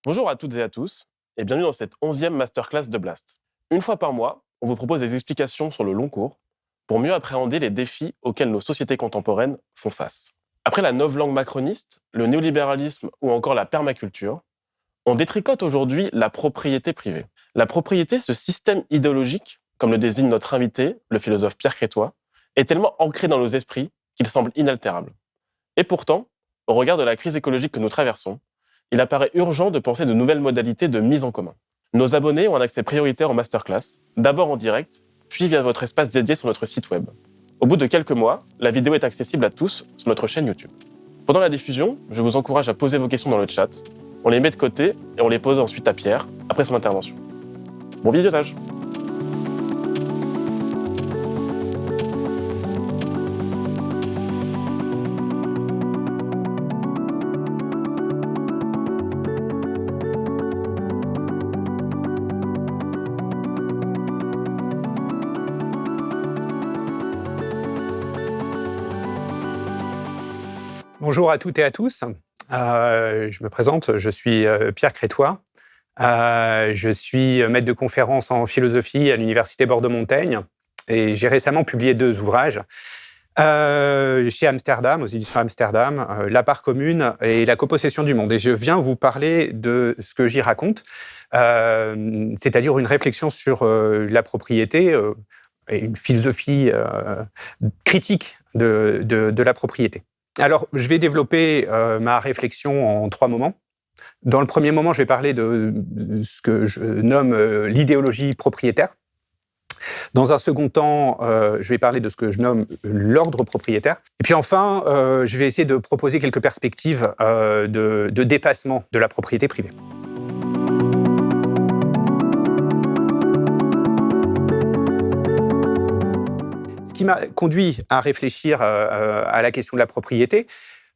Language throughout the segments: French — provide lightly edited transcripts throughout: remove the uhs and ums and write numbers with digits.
Bonjour à toutes et à tous, et bienvenue dans cette 11e masterclass de Blast. Une fois par mois, on vous propose des explications sur le long cours pour mieux appréhender les défis auxquels nos sociétés contemporaines font face. Après la novlangue macroniste, le néolibéralisme ou encore la permaculture, on détricote aujourd'hui la propriété privée. La propriété, ce système idéologique, comme le désigne notre invité, le philosophe Pierre Crétois, est tellement ancré dans nos esprits qu'il semble inaltérable. Et pourtant, au regard de la crise écologique que nous traversons, il apparaît urgent de penser de nouvelles modalités de mise en commun. Nos abonnés ont un accès prioritaire aux masterclass, d'abord en direct, puis via votre espace dédié sur notre site web. Au bout de quelques mois, la vidéo est accessible à tous sur notre chaîne YouTube. Pendant la diffusion, je vous encourage à poser vos questions dans le chat. On les met de côté et on les pose ensuite à Pierre, après son intervention. Bon visionnage! Bonjour à toutes et à tous. Je me présente, je suis Pierre Crétois. Je suis maître de conférence en philosophie à l'Université Bordeaux-Montaigne et j'ai récemment publié 2 ouvrages chez Amsterdam, aux éditions Amsterdam, La part commune et La copossession du monde. Et je viens vous parler de ce que j'y raconte, c'est-à-dire une réflexion sur la propriété et une philosophie critique de la propriété. Alors, je vais développer ma réflexion en 3 moments. Dans le premier moment, je vais parler de ce que je nomme l'idéologie propriétaire. Dans un second temps, je vais parler de ce que je nomme l'ordre propriétaire. Et puis enfin, je vais essayer de proposer quelques perspectives de dépassement de la propriété privée. Ce qui m'a conduit à réfléchir à la question de la propriété,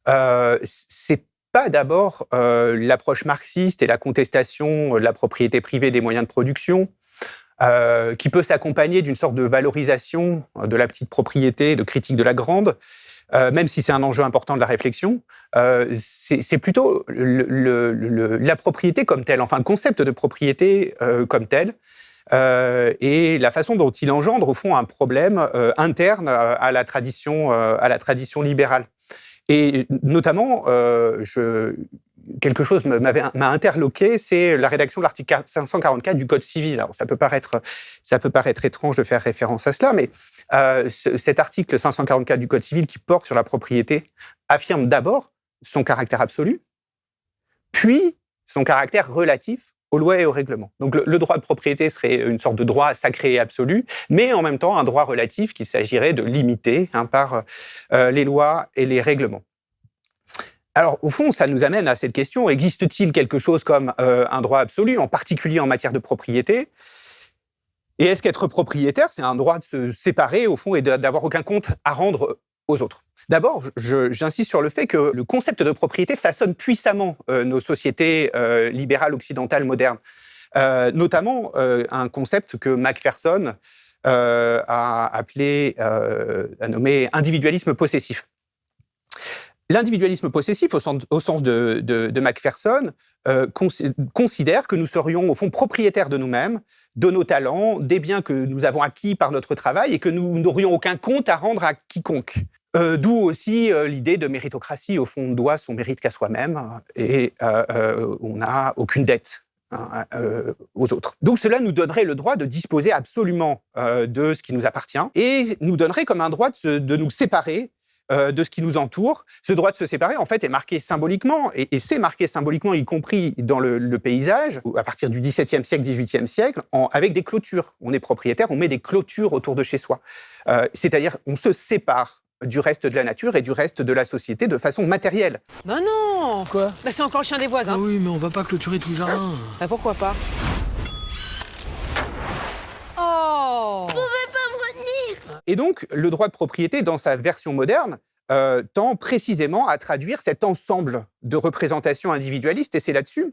c'est pas d'abord l'approche marxiste et la contestation de la propriété privée des moyens de production, qui peut s'accompagner d'une sorte de valorisation de la petite propriété, de critique de la grande, même si c'est un enjeu important de la réflexion. C'est plutôt la propriété comme telle, enfin le concept de propriété comme tel, et la façon dont il engendre, au fond, un problème interne à la tradition libérale. Et notamment, quelque chose m'a interloqué, c'est la rédaction de l'article 544 du Code civil. Alors, ça peut paraître étrange de faire référence à cela, mais cet article 544 du Code civil qui porte sur la propriété affirme d'abord son caractère absolu, puis son caractère relatif aux lois et aux règlements. Donc le droit de propriété serait une sorte de droit sacré et absolu, mais en même temps un droit relatif qu'il s'agirait de limiter par les lois et les règlements. Alors au fond, ça nous amène à cette question, existe-t-il quelque chose comme un droit absolu, en particulier en matière de propriété ? Et est-ce qu'être propriétaire, c'est un droit de se séparer au fond et d'avoir aucun compte à rendre aux autres? D'abord, j'insiste sur le fait que le concept de propriété façonne puissamment nos sociétés libérales occidentales modernes, notamment un concept que Macpherson a nommé individualisme possessif. L'individualisme possessif, au sens de Macpherson, considère que nous serions, au fond, propriétaires de nous-mêmes, de nos talents, des biens que nous avons acquis par notre travail et que nous n'aurions aucun compte à rendre à quiconque. D'où aussi l'idée de méritocratie. Au fond, on doit son mérite qu'à soi-même et on n'a aucune dette aux autres. Donc cela nous donnerait le droit de disposer absolument de ce qui nous appartient et nous donnerait comme un droit de nous séparer de ce qui nous entoure. Ce droit de se séparer, en fait, est marqué symboliquement, et c'est marqué symboliquement, y compris dans le paysage, à partir du XVIIe siècle, XVIIIe siècle, avec des clôtures. On est propriétaire, on met des clôtures autour de chez soi. C'est-à-dire, on se sépare du reste de la nature et du reste de la société de façon matérielle. Bah non. Quoi? Bah c'est encore le chien des voisins. Ah oui, mais on va pas clôturer tout le jardin. Bah pourquoi pas? Oh. Et donc, le droit de propriété, dans sa version moderne, tend précisément à traduire cet ensemble de représentations individualistes, et c'est là-dessus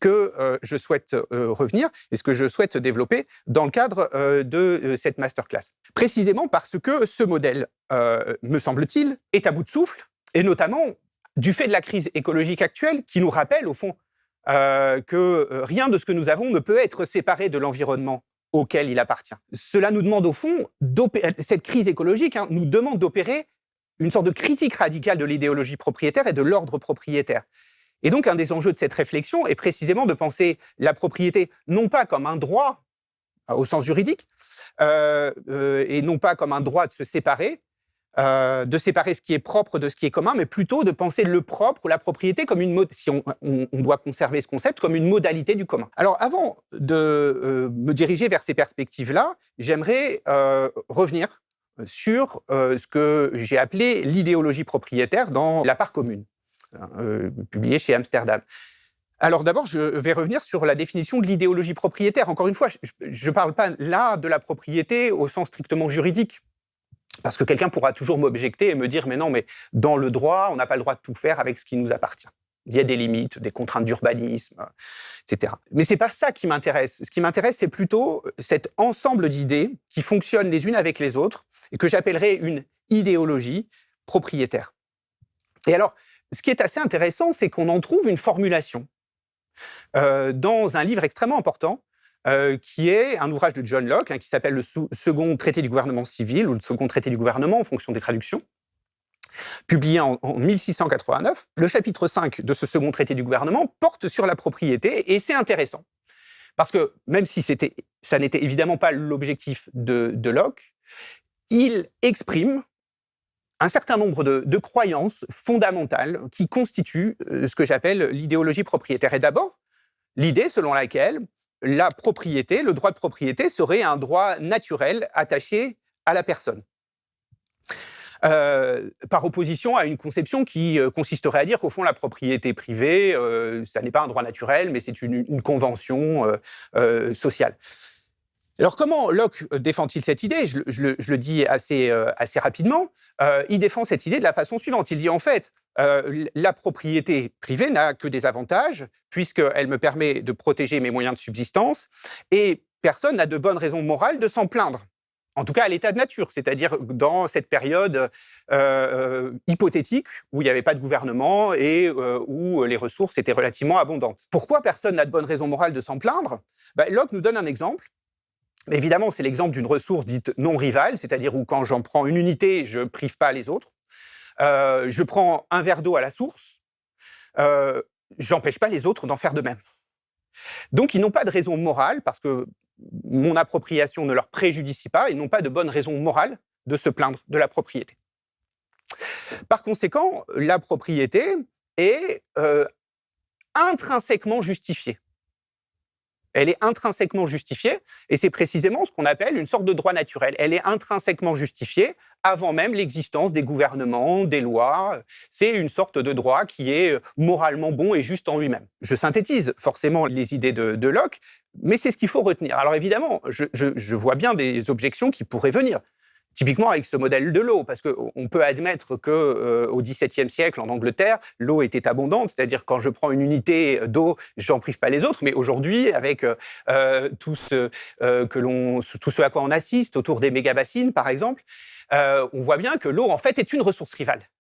que je souhaite revenir et ce que je souhaite développer dans le cadre de cette masterclass. Précisément parce que ce modèle, me semble-t-il, est à bout de souffle, et notamment du fait de la crise écologique actuelle qui nous rappelle, au fond, que rien de ce que nous avons ne peut être séparé de l'environnement auquel il appartient. Cela nous demande au fond, cette crise écologique nous demande d'opérer une sorte de critique radicale de l'idéologie propriétaire et de l'ordre propriétaire. Et donc un des enjeux de cette réflexion est précisément de penser la propriété non pas comme un droit au sens juridique, et non pas comme un droit de se séparer, de séparer ce qui est propre de ce qui est commun, mais plutôt de penser le propre ou la propriété comme si on doit conserver ce concept, comme une modalité du commun. Alors, avant de me diriger vers ces perspectives-là, j'aimerais revenir sur ce que j'ai appelé l'idéologie propriétaire dans La part commune, publié chez Amsterdam. Alors d'abord, je vais revenir sur la définition de l'idéologie propriétaire. Encore une fois, je ne parle pas là de la propriété au sens strictement juridique. Parce que quelqu'un pourra toujours m'objecter et me dire « mais non, mais dans le droit, on n'a pas le droit de tout faire avec ce qui nous appartient. Il y a des limites, des contraintes d'urbanisme, etc. » Mais ce n'est pas ça qui m'intéresse. Ce qui m'intéresse, c'est plutôt cet ensemble d'idées qui fonctionnent les unes avec les autres et que j'appellerais une idéologie propriétaire. Et alors, ce qui est assez intéressant, c'est qu'on en trouve une formulation dans un livre extrêmement important, qui est un ouvrage de John Locke, qui s'appelle le Second Traité du gouvernement civil, ou le Second Traité du gouvernement, en fonction des traductions, publié en 1689. Le chapitre 5 de ce Second Traité du gouvernement porte sur la propriété, et c'est intéressant. Parce que, même si ça n'était évidemment pas l'objectif de Locke, il exprime un certain nombre de croyances fondamentales qui constituent ce que j'appelle l'idéologie propriétaire. Et d'abord, l'idée selon laquelle la propriété, le droit de propriété, serait un droit naturel attaché à la personne. Par opposition à une conception qui consisterait à dire qu'au fond, la propriété privée, ça n'est pas un droit naturel, mais c'est une convention sociale. Alors, comment Locke défend-il cette idée ? Je le dis assez rapidement. Il défend cette idée de la façon suivante. Il dit, en fait, la propriété privée n'a que des avantages, puisqu'elle me permet de protéger mes moyens de subsistance, et personne n'a de bonnes raisons morales de s'en plaindre. En tout cas, à l'état de nature, c'est-à-dire dans cette période hypothétique où il n'y avait pas de gouvernement et où les ressources étaient relativement abondantes. Pourquoi personne n'a de bonnes raisons morales de s'en plaindre ? Locke nous donne un exemple. Évidemment, c'est l'exemple d'une ressource dite non rivale, c'est-à-dire où quand j'en prends une unité, je ne prive pas les autres. Je prends un verre d'eau à la source, j'empêche pas les autres d'en faire de même. Donc, ils n'ont pas de raison morale, parce que mon appropriation ne leur préjudicie pas, ils n'ont pas de bonne raison morale de se plaindre de la propriété. Par conséquent, la propriété est intrinsèquement justifiée. Elle est intrinsèquement justifiée, et c'est précisément ce qu'on appelle une sorte de droit naturel. Elle est intrinsèquement justifiée avant même l'existence des gouvernements, des lois. C'est une sorte de droit qui est moralement bon et juste en lui-même. Je synthétise forcément les idées de Locke, mais c'est ce qu'il faut retenir. Alors évidemment, je vois bien des objections qui pourraient venir. Typiquement avec ce modèle de l'eau, parce qu'on peut admettre qu'au XVIIe siècle, en Angleterre, l'eau était abondante, c'est-à-dire quand je prends une unité d'eau, j'en prive pas les autres, mais aujourd'hui, avec tout ce à quoi on assiste autour des méga-bassines, par exemple, on voit bien que l'eau, en fait, est une ressource rivale.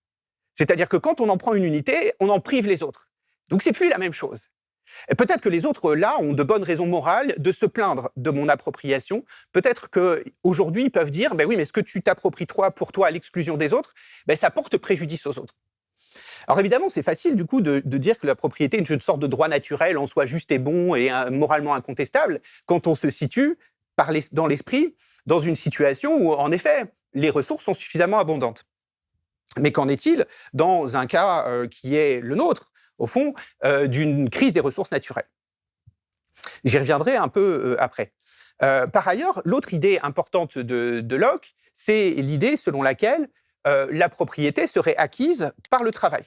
C'est-à-dire que quand on en prend une unité, on en prive les autres. Donc c'est plus la même chose. Et peut-être que les autres, là, ont de bonnes raisons morales de se plaindre de mon appropriation. Peut-être qu'aujourd'hui, ils peuvent dire « oui, mais ce que tu t'appropries pour toi à l'exclusion des autres, ça porte préjudice aux autres. » Alors évidemment, c'est facile du coup de dire que la propriété est une sorte de droit naturel en soi juste et bon et moralement incontestable quand on se situe dans l'esprit dans une situation où, en effet, les ressources sont suffisamment abondantes. Mais qu'en est-il dans un cas qui est le nôtre, au fond, d'une crise des ressources naturelles? J'y reviendrai un peu après. Par ailleurs, l'autre idée importante de Locke, c'est l'idée selon laquelle la propriété serait acquise par le travail.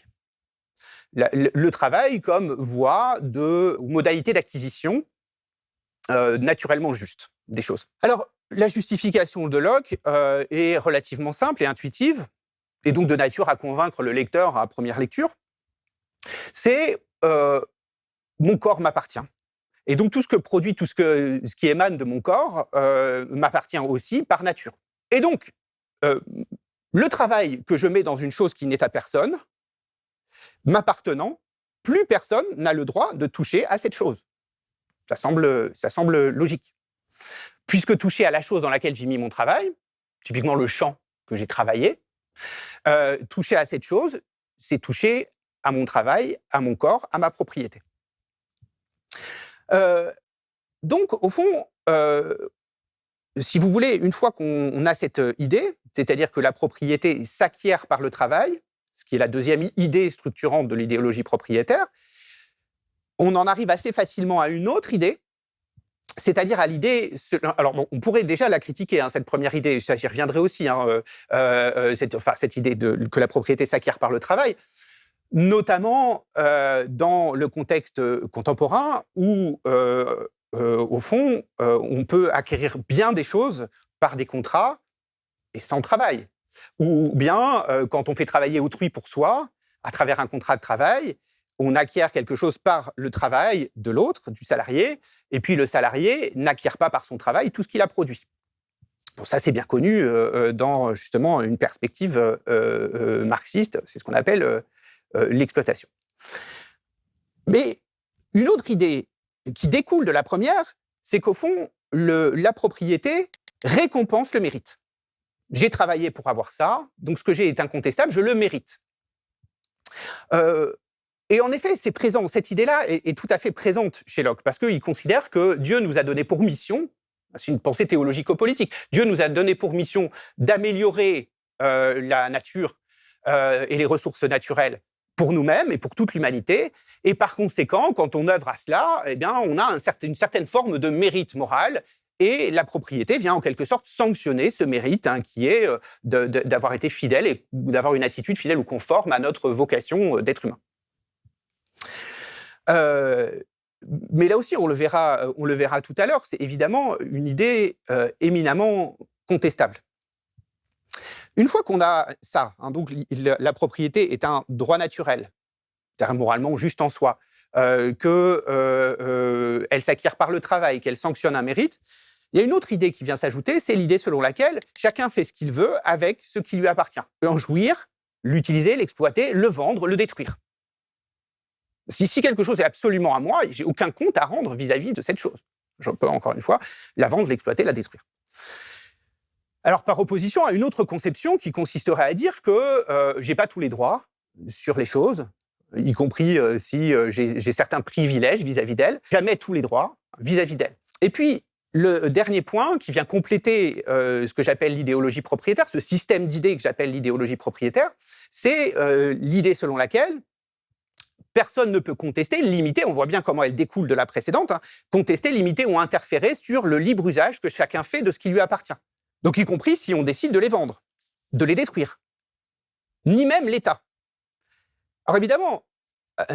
Le travail comme voie ou modalité d'acquisition naturellement juste des choses. Alors, la justification de Locke est relativement simple et intuitive, et donc de nature à convaincre le lecteur à première lecture. C'est mon corps m'appartient. Et donc tout ce que produit, tout ce qui émane de mon corps m'appartient aussi par nature. Et donc, le travail que je mets dans une chose qui n'est à personne, m'appartenant, plus personne n'a le droit de toucher à cette chose. Ça semble logique. Puisque toucher à la chose dans laquelle j'ai mis mon travail, typiquement le champ que j'ai travaillé, toucher à cette chose, c'est toucher à mon travail, à mon corps, à ma propriété. Donc, au fond, si vous voulez, une fois qu'on a cette idée, c'est-à-dire que la propriété s'acquiert par le travail, ce qui est la deuxième idée structurante de l'idéologie propriétaire, on en arrive assez facilement à une autre idée, c'est-à-dire à l'idée... Alors, bon, on pourrait déjà la critiquer, cette première idée, ça j'y reviendrai aussi, cette idée que la propriété s'acquiert par le travail, notamment dans le contexte contemporain où, au fond, on peut acquérir bien des choses par des contrats et sans travail. Ou bien, quand on fait travailler autrui pour soi, à travers un contrat de travail, on acquiert quelque chose par le travail de l'autre, du salarié, et puis le salarié n'acquiert pas par son travail tout ce qu'il a produit. Bon, ça, c'est bien connu dans, justement, une perspective marxiste, c'est ce qu'on appelle l'exploitation. Mais une autre idée qui découle de la première, c'est qu'au fond, la propriété récompense le mérite. J'ai travaillé pour avoir ça, donc ce que j'ai est incontestable, je le mérite. Et en effet, c'est présent, cette idée-là est tout à fait présente chez Locke, parce qu'il considère que Dieu nous a donné pour mission, c'est une pensée théologico-politique, Dieu nous a donné pour mission d'améliorer la nature et les ressources naturelles pour nous-mêmes et pour toute l'humanité, et par conséquent, quand on œuvre à cela, eh bien, on a une certaine forme de mérite moral, et la propriété vient en quelque sorte sanctionner ce mérite qui est d'avoir été fidèle et d'avoir une attitude fidèle ou conforme à notre vocation d'être humain. Mais là aussi, on le verra tout à l'heure, c'est évidemment une idée éminemment contestable. Une fois qu'on a ça, donc la propriété est un droit naturel, c'est-à-dire moralement juste en soi, qu'elle s'acquiert par le travail, qu'elle sanctionne un mérite, il y a une autre idée qui vient s'ajouter, c'est l'idée selon laquelle chacun fait ce qu'il veut avec ce qui lui appartient. En jouir, l'utiliser, l'exploiter, le vendre, le détruire. Si quelque chose est absolument à moi, j'ai aucun compte à rendre vis-à-vis de cette chose. Je peux, encore une fois, la vendre, l'exploiter, la détruire. Alors, par opposition à une autre conception qui consisterait à dire que j'ai pas tous les droits sur les choses, y compris si j'ai certains privilèges vis-à-vis d'elles, jamais tous les droits vis-à-vis d'elles. Et puis, le dernier point qui vient compléter ce que j'appelle l'idéologie propriétaire, ce système d'idées que j'appelle l'idéologie propriétaire, c'est l'idée selon laquelle personne ne peut contester, limiter, on voit bien comment elle découle de la précédente, contester, limiter ou interférer sur le libre usage que chacun fait de ce qui lui appartient. Donc y compris si on décide de les vendre, de les détruire. Ni même l'État. Alors évidemment,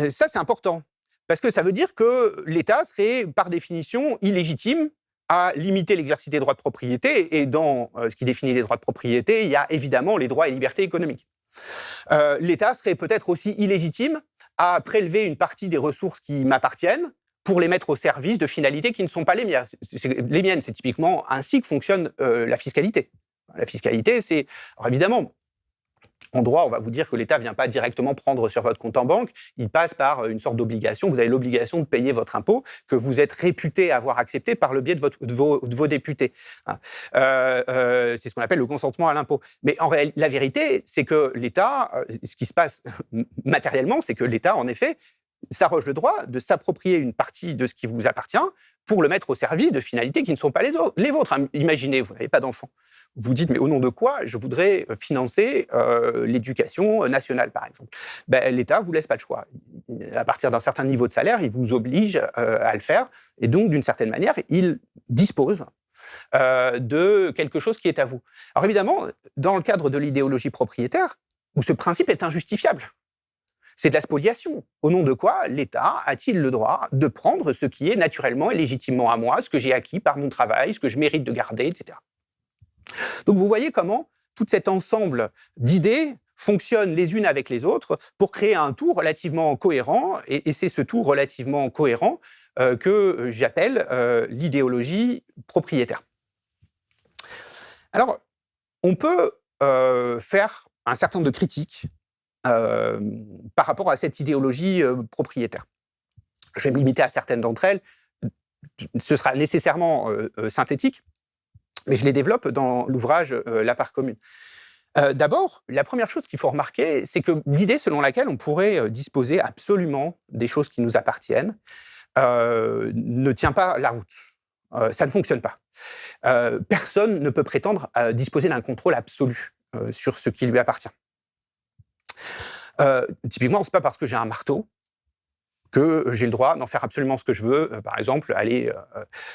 ça c'est important, parce que ça veut dire que l'État serait par définition illégitime à limiter l'exercice des droits de propriété, et dans ce qui définit les droits de propriété, il y a évidemment les droits et libertés économiques. L'État serait peut-être aussi illégitime à prélever une partie des ressources qui m'appartiennent pour les mettre au service de finalités qui ne sont pas les miennes. Les miennes, c'est typiquement ainsi que fonctionne la fiscalité. La fiscalité, c'est... Alors évidemment, en droit, on va vous dire que l'État ne vient pas directement prendre sur votre compte en banque, il passe par une sorte d'obligation. Vous avez l'obligation de payer votre impôt que vous êtes réputé avoir accepté par le biais de vos députés. C'est ce qu'on appelle le consentement à l'impôt. Mais en réalité, la vérité, c'est que l'État, ce qui se passe matériellement, c'est que l'État, en effet, s'arroge le droit de s'approprier une partie de ce qui vous appartient pour le mettre au service de finalités qui ne sont pas les vôtres. Imaginez, vous n'avez pas d'enfant. Vous dites, mais au nom de quoi je voudrais financer l'éducation nationale, par exemple. L'État ne vous laisse pas le choix. À partir d'un certain niveau de salaire, il vous oblige à le faire. Et donc, d'une certaine manière, il dispose de quelque chose qui est à vous. Alors évidemment, dans le cadre de l'idéologie propriétaire, où ce principe est injustifiable, c'est de la spoliation. Au nom de quoi l'État a-t-il le droit de prendre ce qui est naturellement et légitimement à moi, ce que j'ai acquis par mon travail, ce que je mérite de garder, etc. Donc vous voyez comment tout cet ensemble d'idées fonctionnent les unes avec les autres pour créer un tout relativement cohérent, et c'est ce tout relativement cohérent que j'appelle l'idéologie propriétaire. Alors, on peut faire un certain nombre de critiques par rapport à cette idéologie propriétaire. Je vais me limiter à certaines d'entre elles. Ce sera nécessairement synthétique, mais je les développe dans l'ouvrage La part commune. D'abord, la première chose qu'il faut remarquer, c'est que l'idée selon laquelle on pourrait disposer absolument des choses qui nous appartiennent ne tient pas la route. Ça ne fonctionne pas. Personne ne peut prétendre à disposer d'un contrôle absolu sur ce qui lui appartient. Typiquement, c'est pas parce que j'ai un marteau que j'ai le droit d'en faire absolument ce que je veux. Par exemple, aller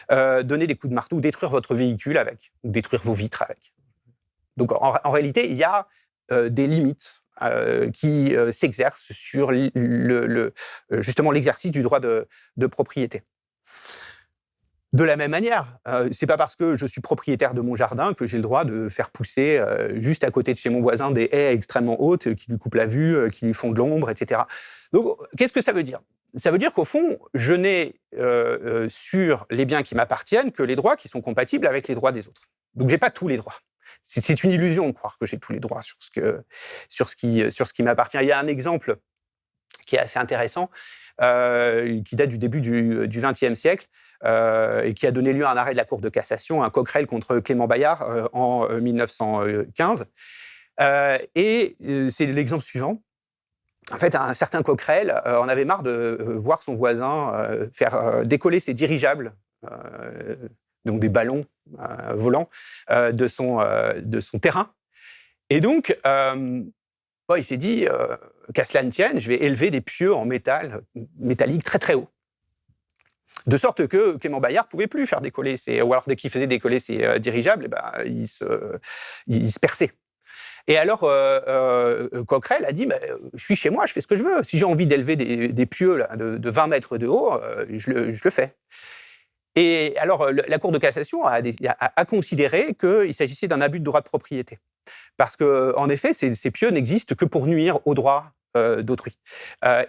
donner des coups de marteau ou détruire votre véhicule avec, ou détruire vos vitres avec. Donc, en réalité, il y a des limites qui s'exercent sur justement l'exercice du droit de propriété. De la même manière, c'est pas parce que je suis propriétaire de mon jardin que j'ai le droit de faire pousser juste à côté de chez mon voisin des haies extrêmement hautes qui lui coupent la vue, qui lui font de l'ombre, etc. Donc, qu'est-ce que ça veut dire ? Ça veut dire qu'au fond, je n'ai sur les biens qui m'appartiennent que les droits qui sont compatibles avec les droits des autres. Donc, j'ai pas tous les droits. C'est une illusion de croire que j'ai tous les droits sur ce qui m'appartient. Il y a un exemple qui est assez intéressant, qui date du début du XXe siècle et qui a donné lieu à un arrêt de la Cour de cassation, un Coquerel contre Clément Bayard en 1915. Et c'est l'exemple suivant. En fait, un certain Coquerel en avait marre de voir son voisin faire décoller ses dirigeables, donc des ballons volants, de son terrain. Et donc, il s'est dit, qu'à cela ne tienne, je vais élever des pieux en métallique très très haut. De sorte que Clément Bayard ne pouvait plus faire décoller ou alors dès qu'il faisait décoller ses dirigeables, il se perçait. Et alors, Coquerel a dit, je suis chez moi, je fais ce que je veux. Si j'ai envie d'élever des pieux là, de 20 mètres de haut, je le fais. Et alors, la Cour de cassation a considéré qu'il s'agissait d'un abus de droit de propriété. Parce qu'en effet, ces pieux n'existent que pour nuire aux droits d'autrui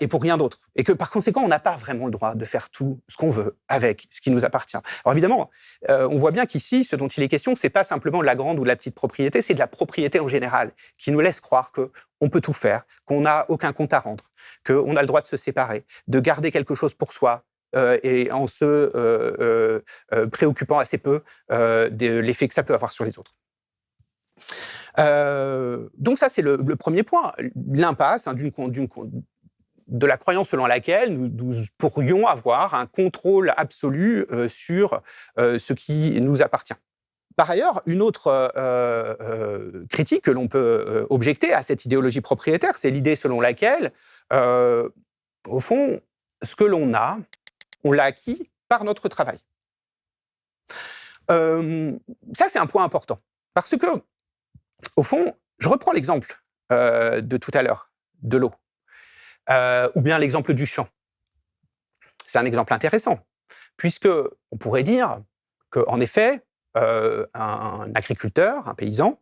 et pour rien d'autre. Et que par conséquent, on n'a pas vraiment le droit de faire tout ce qu'on veut avec ce qui nous appartient. Alors évidemment, on voit bien qu'ici, ce dont il est question, c'est pas simplement de la grande ou de la petite propriété, c'est de la propriété en général, qui nous laisse croire qu'on peut tout faire, qu'on n'a aucun compte à rendre, qu'on a le droit de se séparer, de garder quelque chose pour soi, et en se préoccupant assez peu de l'effet que ça peut avoir sur les autres. Donc ça, c'est le premier point, l'impasse de la croyance selon laquelle nous pourrions avoir un contrôle absolu sur ce qui nous appartient. Par ailleurs, une autre critique que l'on peut objecter à cette idéologie propriétaire, c'est l'idée selon laquelle, au fond, ce que l'on a, on l'a acquis par notre travail. Ça, c'est un point important, parce que au fond, je reprends l'exemple de tout à l'heure, de l'eau, ou bien l'exemple du champ. C'est un exemple intéressant, puisque on pourrait dire qu'en effet, un agriculteur, un paysan,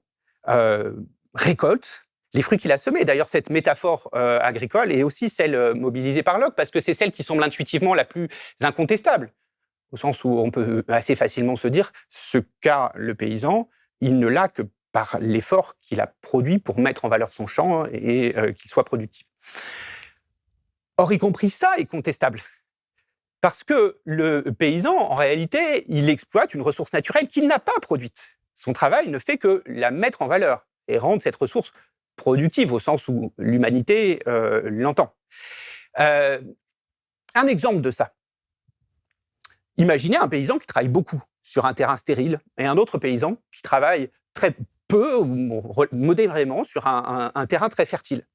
récolte les fruits qu'il a semés. D'ailleurs, cette métaphore agricole est aussi celle mobilisée par Locke, parce que c'est celle qui semble intuitivement la plus incontestable, au sens où on peut assez facilement se dire ce qu'a le paysan, il ne l'a que par l'effort qu'il a produit pour mettre en valeur son champ et qu'il soit productif. Or, y compris ça est contestable. Parce que le paysan, en réalité, il exploite une ressource naturelle qu'il n'a pas produite. Son travail ne fait que la mettre en valeur et rendre cette ressource productive au sens où l'humanité l'entend. Un exemple de ça. Imaginez un paysan qui travaille beaucoup sur un terrain stérile et un autre paysan qui travaille très peu ou modérément sur un terrain très fertile.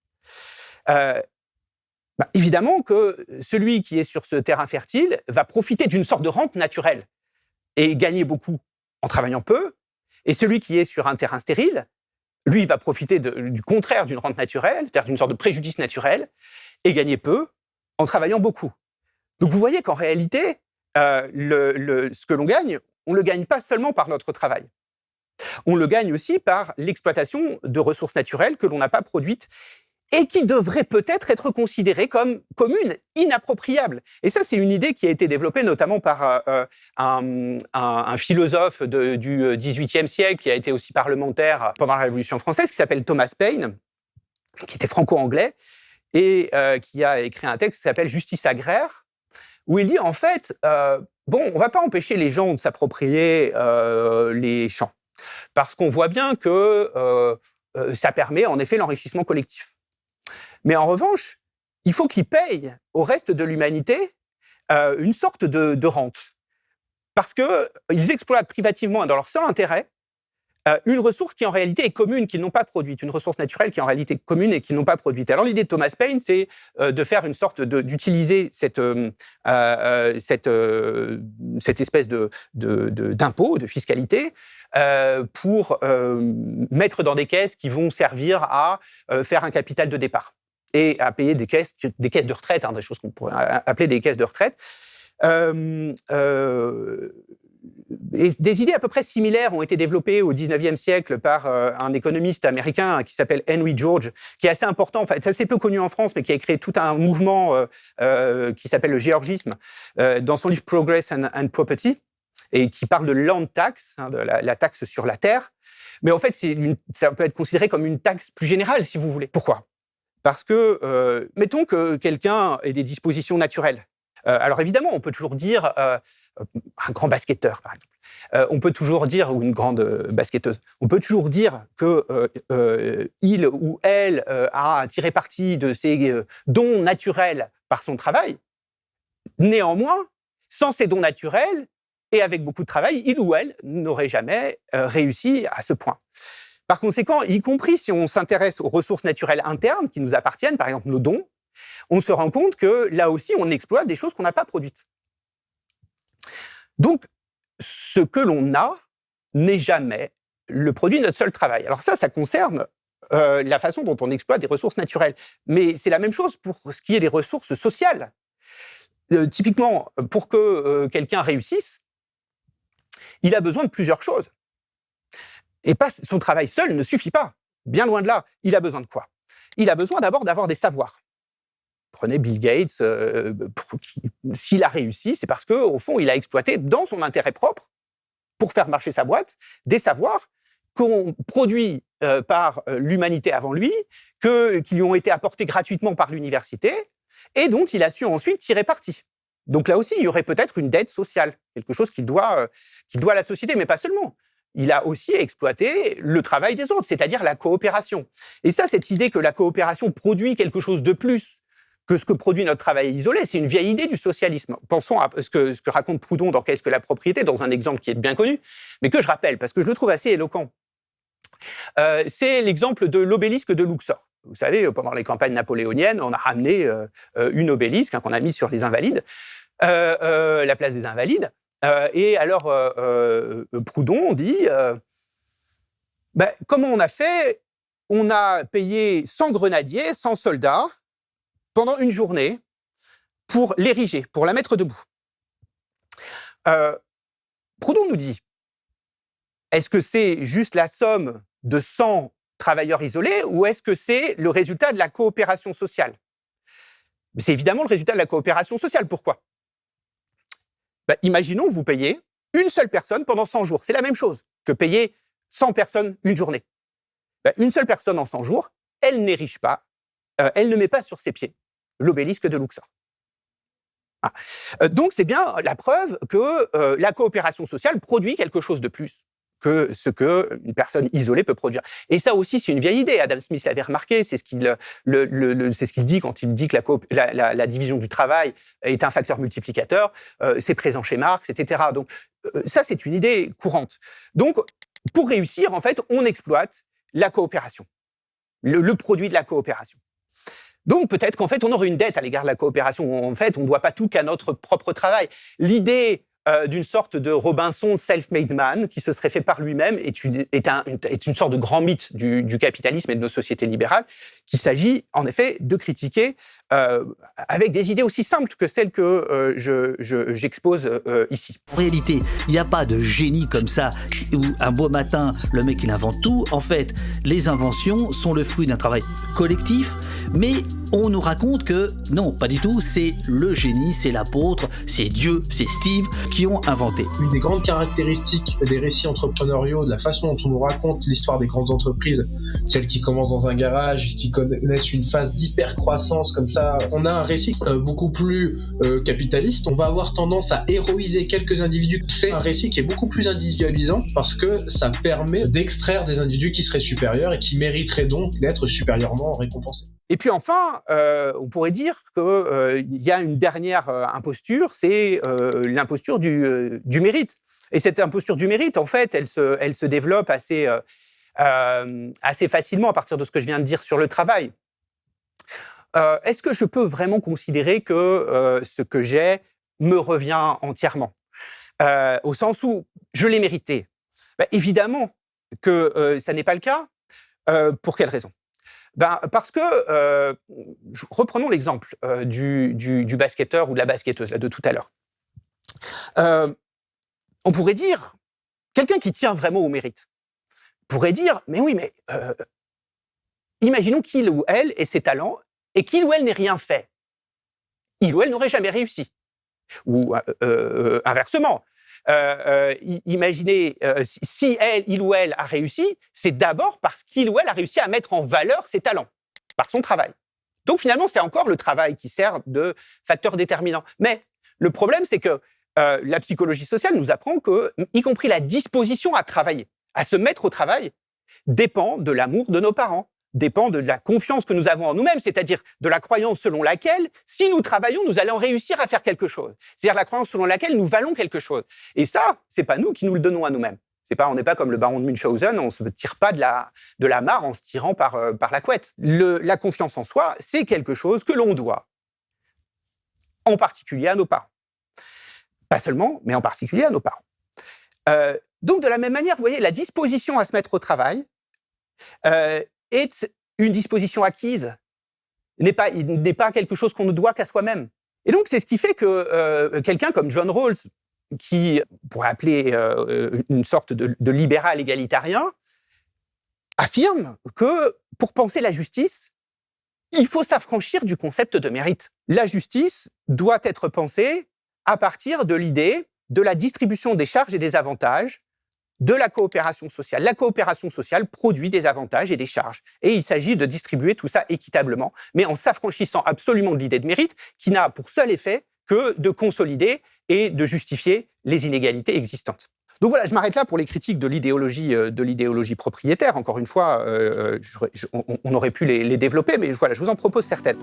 Évidemment que celui qui est sur ce terrain fertile va profiter d'une sorte de rente naturelle et gagner beaucoup en travaillant peu, et celui qui est sur un terrain stérile, lui, va profiter du contraire d'une rente naturelle, c'est-à-dire d'une sorte de préjudice naturel, et gagner peu en travaillant beaucoup. Donc vous voyez qu'en réalité, ce que l'on gagne, on ne le gagne pas seulement par notre travail. On le gagne aussi par l'exploitation de ressources naturelles que l'on n'a pas produites et qui devraient peut-être être considérées comme communes, inappropriables. Et ça, c'est une idée qui a été développée notamment par un philosophe du XVIIIe siècle, qui a été aussi parlementaire pendant la Révolution française, qui s'appelle Thomas Paine, qui était franco-anglais, et qui a écrit un texte qui s'appelle « Justice agraire », où il dit, en fait, bon, on ne va pas empêcher les gens de s'approprier les champs, parce qu'on voit bien que ça permet, en effet, l'enrichissement collectif. Mais en revanche, il faut qu'ils payent au reste de l'humanité une sorte de rente, parce qu'ils exploitent privativement, dans leur seul intérêt, une ressource qui en réalité est commune, qu'ils n'ont pas produite, une ressource naturelle qui en réalité est commune et qu'ils n'ont pas produite. Alors l'idée de Thomas Paine, c'est de faire une sorte d'utiliser cette espèce d'impôt, de fiscalité, pour mettre dans des caisses qui vont servir à faire un capital de départ et à payer des caisses de retraite, des choses qu'on pourrait appeler des caisses de retraite. Et des idées à peu près similaires ont été développées au XIXe siècle par un économiste américain qui s'appelle Henry George, qui est assez important, en fait, c'est assez peu connu en France, mais qui a créé tout un mouvement qui s'appelle le géorgisme, dans son livre Progress and Property, et qui parle de land tax, de la taxe sur la terre. Mais en fait, ça peut être considéré comme une taxe plus générale, si vous voulez. Pourquoi ? Parce que, mettons que quelqu'un ait des dispositions naturelles. Alors évidemment, on peut toujours dire, un grand basketteur par exemple, on peut toujours dire, ou une grande basketteuse, on peut toujours dire que il ou elle a tiré parti de ses dons naturels par son travail. Néanmoins, sans ces dons naturels et avec beaucoup de travail, il ou elle n'aurait jamais réussi à ce point. Par conséquent, y compris si on s'intéresse aux ressources naturelles internes qui nous appartiennent, par exemple nos dons, on se rend compte que là aussi, on exploite des choses qu'on n'a pas produites. Donc, ce que l'on a n'est jamais le produit de notre seul travail. Alors ça concerne la façon dont on exploite des ressources naturelles. Mais c'est la même chose pour ce qui est des ressources sociales. Typiquement, pour que quelqu'un réussisse, il a besoin de plusieurs choses. Et son travail seul ne suffit pas. Bien loin de là. Il a besoin de quoi ? Il a besoin d'abord d'avoir des savoirs. Prenez Bill Gates, s'il a réussi, c'est parce qu'au fond, il a exploité dans son intérêt propre, pour faire marcher sa boîte, des savoirs qu'on produit par l'humanité avant lui, qui lui ont été apportés gratuitement par l'université, et dont il a su ensuite tirer parti. Donc là aussi, il y aurait peut-être une dette sociale, quelque chose qu'il doit à la société, mais pas seulement. Il a aussi exploité le travail des autres, c'est-à-dire la coopération. Et ça, cette idée que la coopération produit quelque chose de plus que ce que produit notre travail isolé, c'est une vieille idée du socialisme. Pensons à ce que raconte Proudhon dans Qu'est-ce que la propriété, dans un exemple qui est bien connu, mais que je rappelle, parce que je le trouve assez éloquent. C'est l'exemple de l'obélisque de Luxor. Vous savez, pendant les campagnes napoléoniennes, on a ramené une obélisque qu'on a mis sur les Invalides, la place des Invalides. Et alors, Proudhon dit, comment on a fait ? On a payé 100 grenadiers, 100 soldats, pendant une journée, pour l'ériger, pour la mettre debout. Proudhon nous dit, est-ce que c'est juste la somme de 100 travailleurs isolés ou est-ce que c'est le résultat de la coopération sociale ? C'est évidemment le résultat de la coopération sociale. Pourquoi ? Imaginons que vous payez une seule personne pendant 100 jours. C'est la même chose que payer 100 personnes une journée. Une seule personne en 100 jours, elle n'érige pas, elle ne met pas sur ses pieds l'obélisque de Luxor. Donc c'est bien la preuve que la coopération sociale produit quelque chose de plus que ce qu'une personne isolée peut produire. Et ça aussi, c'est une vieille idée. Adam Smith l'avait remarqué, c'est ce qu'il dit quand il dit que la division du travail est un facteur multiplicateur, c'est présent chez Marx, etc. Donc ça, c'est une idée courante. Donc, pour réussir, en fait, on exploite la coopération, le produit de la coopération. Donc peut-être qu'en fait, on aurait une dette à l'égard de la coopération. En fait, on ne doit pas tout qu'à notre propre travail. L'idée d'une sorte de Robinson self-made man qui se serait fait par lui-même est une sorte de grand mythe du capitalisme et de nos sociétés libérales qu'il s'agit en effet de critiquer avec des idées aussi simples que celles que j'expose ici. En réalité, il n'y a pas de génie comme ça, où un beau matin, le mec il invente tout. En fait, les inventions sont le fruit d'un travail collectif, mais on nous raconte que non, pas du tout, c'est le génie, c'est l'apôtre, c'est Dieu, c'est Steve qui ont inventé. Une des grandes caractéristiques des récits entrepreneuriaux, de la façon dont on nous raconte l'histoire des grandes entreprises, celles qui commencent dans un garage, qui connaissent une phase d'hyper-croissance comme ça, on a un récit beaucoup plus capitaliste. On va avoir tendance à héroïser quelques individus. C'est un récit qui est beaucoup plus individualisant parce que ça permet d'extraire des individus qui seraient supérieurs et qui mériteraient donc d'être supérieurement récompensés. Et puis enfin, on pourrait dire qu'il y a une dernière imposture, c'est l'imposture du mérite. Et cette imposture du mérite, en fait, elle se développe assez facilement à partir de ce que je viens de dire sur le travail. Est-ce que je peux vraiment considérer que ce que j'ai me revient entièrement, au sens où je l'ai mérité? Évidemment que ça n'est pas le cas. Pour quelle raison? Parce que, reprenons l'exemple du basketteur ou de la basketteuse là, de tout à l'heure. On pourrait dire, quelqu'un qui tient vraiment au mérite, pourrait dire, mais oui, mais imaginons qu'il ou elle ait ses talents et qu'il ou elle n'ait rien fait. Il ou elle n'aurait jamais réussi. Ou inversement. Imaginez, si il ou elle a réussi, c'est d'abord parce qu'il ou elle a réussi à mettre en valeur ses talents, par son travail. Donc finalement, c'est encore le travail qui sert de facteur déterminant. Mais le problème, c'est que la psychologie sociale nous apprend que, y compris la disposition à travailler, à se mettre au travail, dépend de l'amour de nos parents, dépend de la confiance que nous avons en nous-mêmes, c'est-à-dire de la croyance selon laquelle, si nous travaillons, nous allons réussir à faire quelque chose. C'est-à-dire la croyance selon laquelle nous valons quelque chose. Et ça, c'est pas nous qui nous le donnons à nous-mêmes. On n'est pas comme le baron de Munchausen, on se tire pas de la mare en se tirant par la couette. La confiance en soi, c'est quelque chose que l'on doit, en particulier à nos parents. Pas seulement, mais en particulier à nos parents. Donc de la même manière, vous voyez, la disposition à se mettre au travail est une disposition acquise, n'est pas quelque chose qu'on ne doit qu'à soi-même. Et donc, c'est ce qui fait que quelqu'un comme John Rawls, qui pourrait appeler une sorte de libéral égalitarien, affirme que pour penser la justice, il faut s'affranchir du concept de mérite. La justice doit être pensée à partir de l'idée de la distribution des charges et des avantages de la coopération sociale. La coopération sociale produit des avantages et des charges. Et il s'agit de distribuer tout ça équitablement, mais en s'affranchissant absolument de l'idée de mérite, qui n'a pour seul effet que de consolider et de justifier les inégalités existantes. Donc voilà, je m'arrête là pour les critiques de l'idéologie propriétaire. Encore une fois, on aurait pu les développer, mais voilà, je vous en propose certaines.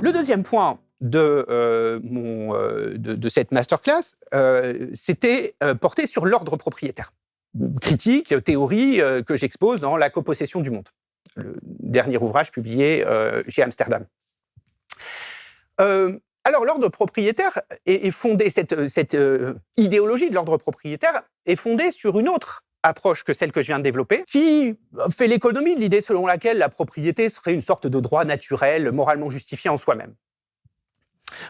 Le deuxième point de cette masterclass, c'était porté sur l'ordre propriétaire. Critique, théorie que j'expose dans La copossession du monde, le dernier ouvrage publié chez Amsterdam. Alors, l'ordre propriétaire est fondé, cette idéologie de l'ordre propriétaire est fondée sur une autre approche que celle que je viens de développer, qui fait l'économie de l'idée selon laquelle la propriété serait une sorte de droit naturel, moralement justifié en soi-même.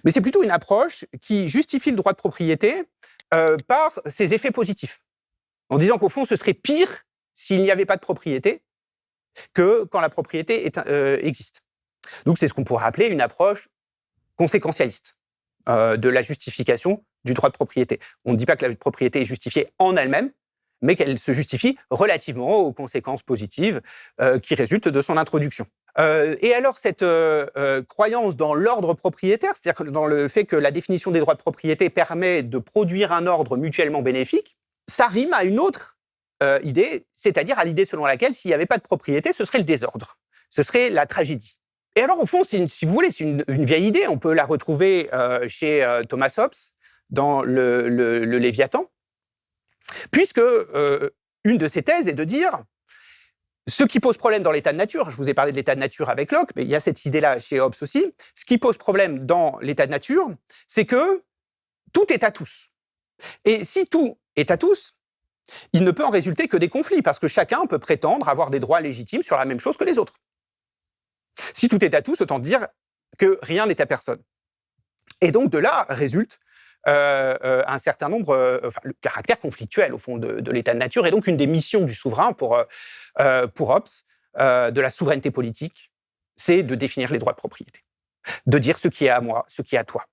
Mais c'est plutôt une approche qui justifie le droit de propriété par ses effets positifs, en disant qu'au fond, ce serait pire s'il n'y avait pas de propriété que quand la propriété existe. Donc c'est ce qu'on pourrait appeler une approche conséquentialiste de la justification du droit de propriété. On ne dit pas que la propriété est justifiée en elle-même, mais qu'elle se justifie relativement aux conséquences positives qui résultent de son introduction. Et alors, cette croyance dans l'ordre propriétaire, c'est-à-dire dans le fait que la définition des droits de propriété permet de produire un ordre mutuellement bénéfique, ça rime à une autre idée, c'est-à-dire à l'idée selon laquelle s'il n'y avait pas de propriété, ce serait le désordre, ce serait la tragédie. Et alors, au fond, si vous voulez, c'est une vieille idée, on peut la retrouver chez Thomas Hobbes dans le Léviathan, puisque une de ses thèses est de dire ce qui pose problème dans l'état de nature, je vous ai parlé de l'état de nature avec Locke, mais il y a cette idée-là chez Hobbes aussi, ce qui pose problème dans l'état de nature, c'est que tout est à tous. Et si tout est à tous, il ne peut en résulter que des conflits, parce que chacun peut prétendre avoir des droits légitimes sur la même chose que les autres. Si tout est à tous, autant dire que rien n'est à personne. Et donc, de là résulte un certain nombre, le caractère conflictuel, au fond, de l'état de nature, et donc une des missions du souverain pour Hobbes, de la souveraineté politique, c'est de définir les droits de propriété, de dire ce qui est à moi, ce qui est à toi.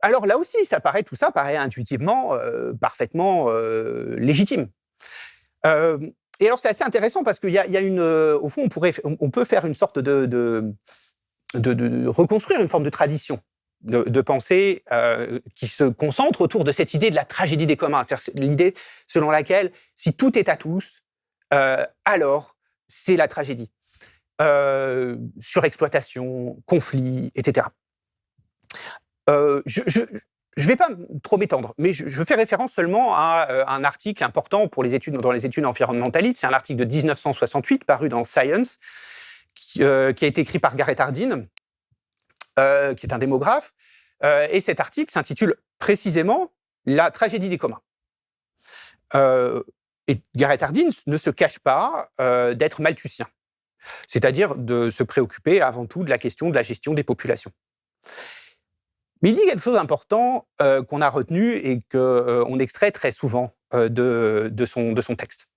Alors là aussi, tout ça paraît intuitivement parfaitement légitime. Et alors c'est assez intéressant parce qu'il y a une, au fond, on peut faire une sorte de reconstruire une forme de tradition de pensée qui se concentre autour de cette idée de la tragédie des communs, c'est-à-dire l'idée selon laquelle si tout est à tous, alors c'est la tragédie. Surexploitation, conflit, etc. Je ne vais pas trop m'étendre, mais je fais référence seulement à un article important dans les études environnementalistes. C'est un article de 1968 paru dans Science, qui a été écrit par Garrett Hardin, qui est un démographe. Et cet article s'intitule précisément « La tragédie des communs ». Et Garrett Hardin ne se cache pas d'être malthusien, c'est-à-dire de se préoccuper avant tout de la question de la gestion des populations. Mais il dit quelque chose d'important qu'on a retenu et qu'on extrait très souvent de son texte.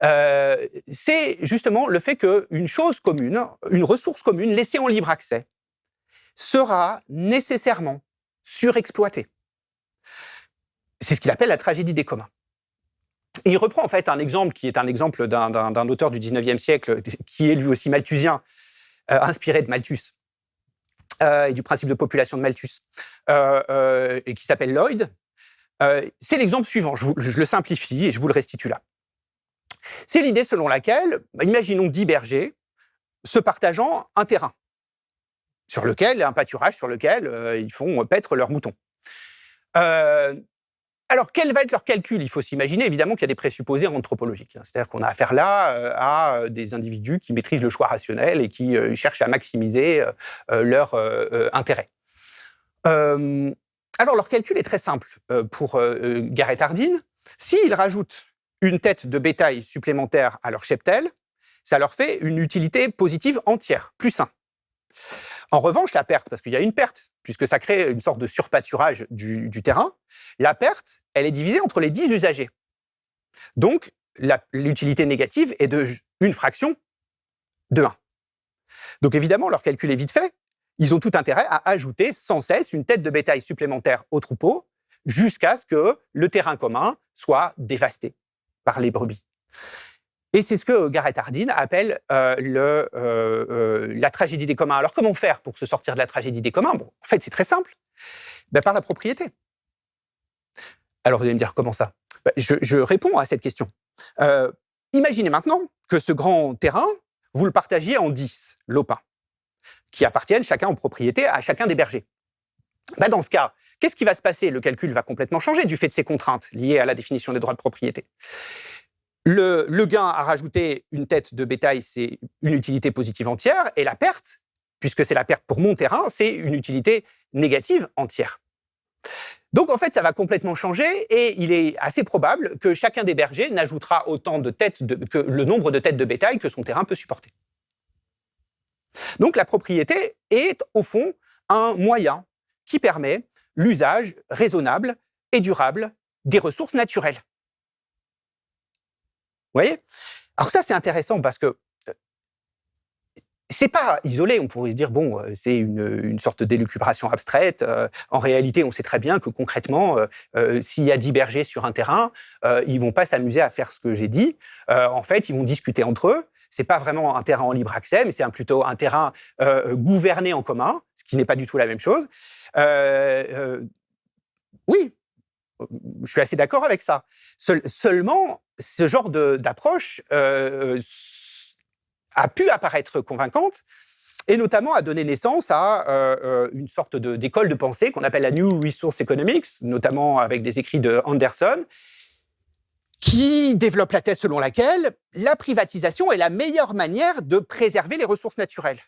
C'est justement le fait qu'une chose commune, une ressource commune laissée en libre accès, sera nécessairement surexploitée. C'est ce qu'il appelle la tragédie des communs. Et il reprend en fait un exemple qui est un exemple d'un auteur du 19e siècle, qui est lui aussi malthusien, inspiré de Malthus. Et du principe de population de Malthus, et qui s'appelle Lloyd. C'est l'exemple suivant, je le simplifie et je vous le restitue là. C'est l'idée selon laquelle, imaginons 10 bergers se partageant un terrain, un pâturage sur lequel ils font paître leurs moutons. Alors, quel va être leur calcul ? Il faut s'imaginer, évidemment, qu'il y a des présupposés anthropologiques. C'est-à-dire qu'on a affaire là à des individus qui maîtrisent le choix rationnel et qui cherchent à maximiser leur intérêt. Alors, leur calcul est très simple. Pour Garrett Hardin, s'ils rajoutent une tête de bétail supplémentaire à leur cheptel, ça leur fait une utilité positive entière, plus 1. En revanche, la perte, parce qu'il y a une perte, puisque ça crée une sorte de surpâturage du terrain, la perte, elle est divisée entre les 10 usagers. Donc, l'utilité négative est une fraction de 1. Donc évidemment, leur calcul est vite fait. Ils ont tout intérêt à ajouter sans cesse une tête de bétail supplémentaire au troupeau jusqu'à ce que le terrain commun soit dévasté par les brebis. Et c'est ce que Garrett Hardin appelle la tragédie des communs. Alors, comment faire pour se sortir de la tragédie des communs ? Bon, en fait, c'est très simple. Par la propriété. Alors, vous allez me dire, comment ça ? Je réponds à cette question. Imaginez maintenant que ce grand terrain, vous le partagiez en 10 lopins, qui appartiennent chacun en propriété à chacun des bergers. Dans ce cas, qu'est-ce qui va se passer ? Le calcul va complètement changer du fait de ces contraintes liées à la définition des droits de propriété. Le gain à rajouter une tête de bétail, c'est une utilité positive entière, et la perte, puisque c'est la perte pour mon terrain, c'est une utilité négative entière. Donc en fait, ça va complètement changer, et il est assez probable que chacun des bergers n'ajoutera autant de têtes que le nombre de têtes de bétail que son terrain peut supporter. Donc la propriété est, au fond, un moyen qui permet l'usage raisonnable et durable des ressources naturelles. Vous voyez ? Alors ça, c'est intéressant parce que c'est pas isolé. On pourrait se dire, bon, c'est une sorte d'élucubration abstraite. En réalité, on sait très bien que concrètement, s'il y a 10 bergers sur un terrain, ils vont pas s'amuser à faire ce que j'ai dit. En fait, ils vont discuter entre eux. C'est pas vraiment un terrain en libre accès, mais c'est plutôt un terrain gouverné en commun, ce qui n'est pas du tout la même chose. Oui, je suis assez d'accord avec ça. Seulement, ce genre d'approche a pu apparaître convaincante et notamment a donné naissance à une sorte d'école de pensée qu'on appelle la New Resource Economics, notamment avec des écrits de Anderson, qui développe la thèse selon laquelle la privatisation est la meilleure manière de préserver les ressources naturelles.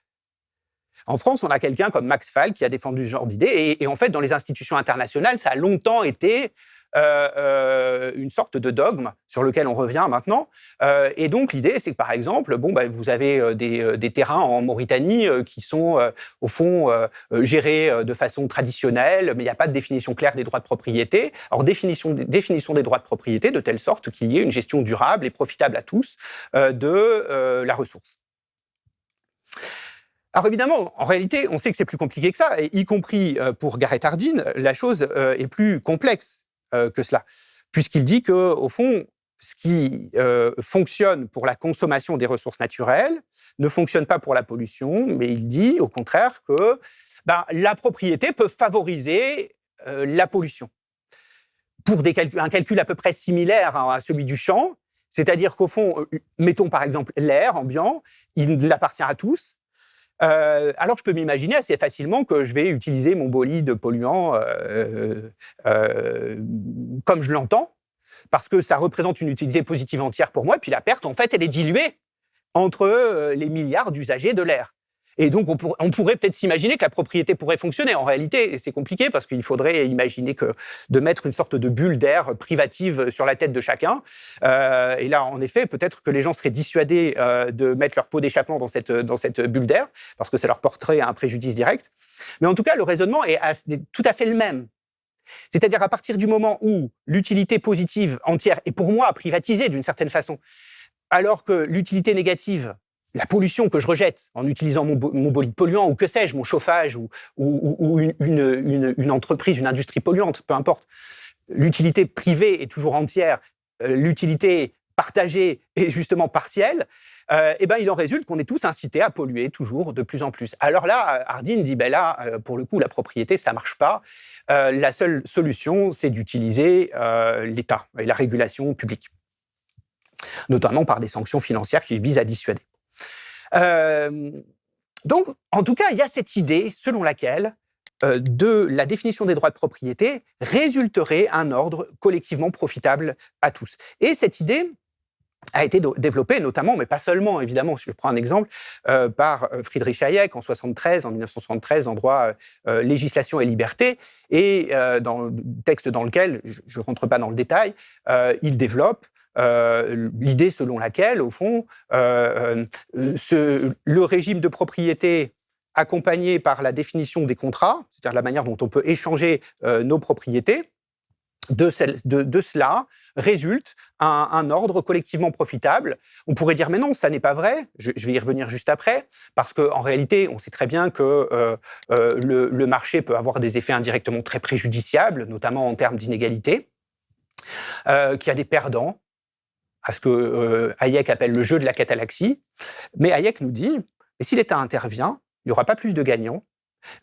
En France, on a quelqu'un comme Max Fall qui a défendu ce genre d'idée. Et en fait, dans les institutions internationales, ça a longtemps été une sorte de dogme sur lequel on revient maintenant. Et donc, l'idée, c'est que, par exemple, vous avez des terrains en Mauritanie qui sont, au fond, gérés de façon traditionnelle, mais il n'y a pas de définition claire des droits de propriété. Alors, définition des droits de propriété de telle sorte qu'il y ait une gestion durable et profitable à tous de la ressource. Alors évidemment, en réalité, on sait que c'est plus compliqué que ça, et y compris pour Gareth Hardin, la chose est plus complexe que cela, puisqu'il dit que, au fond, ce qui fonctionne pour la consommation des ressources naturelles ne fonctionne pas pour la pollution, mais il dit au contraire que la propriété peut favoriser la pollution. Pour un calcul à peu près similaire à celui du champ, c'est-à-dire qu'au fond, mettons par exemple l'air ambiant, il appartient à tous. Alors, je peux m'imaginer assez facilement que je vais utiliser mon bolide polluant comme je l'entends, parce que ça représente une utilité positive entière pour moi, et puis la perte, en fait, elle est diluée entre les milliards d'usagers de l'air. Et donc, on pourrait peut-être s'imaginer que la propriété pourrait fonctionner. En réalité, c'est compliqué parce qu'il faudrait imaginer de mettre une sorte de bulle d'air privative sur la tête de chacun. Et là, en effet, peut-être que les gens seraient dissuadés de mettre leur pot d'échappement dans cette bulle d'air parce que ça leur porterait un préjudice direct. Mais en tout cas, le raisonnement est tout à fait le même. C'est-à-dire à partir du moment où l'utilité positive entière est pour moi privatisée d'une certaine façon, alors que l'utilité négative, la pollution que je rejette en utilisant mon bolide polluant ou que sais-je, mon chauffage ou une entreprise, une industrie polluante, peu importe. L'utilité privée est toujours entière, l'utilité partagée est justement partielle. Il en résulte qu'on est tous incités à polluer toujours de plus en plus. Alors là, Hardin dit, pour le coup, la propriété, ça marche pas. La seule solution, c'est d'utiliser l'État et la régulation publique, notamment par des sanctions financières qui visent à dissuader. Donc, en tout cas, il y a cette idée selon laquelle de la définition des droits de propriété résulterait un ordre collectivement profitable à tous. Et cette idée a été développée notamment, mais pas seulement, évidemment, je prends un exemple, par Friedrich Hayek en 1973, dans Droit, législation et liberté, et dans le texte dans lequel, je ne rentre pas dans le détail, il développe l'idée selon laquelle, au fond, le régime de propriété accompagné par la définition des contrats, c'est-à-dire la manière dont on peut échanger nos propriétés, de cela résulte un ordre collectivement profitable. On pourrait dire, mais non, ça n'est pas vrai, je vais y revenir juste après, parce qu'en réalité, on sait très bien que le marché peut avoir des effets indirectement très préjudiciables, notamment en termes d'inégalité, qu'il y a des perdants, à ce que Hayek appelle le jeu de la catalaxie. Mais Hayek nous dit, et si l'État intervient, il n'y aura pas plus de gagnants.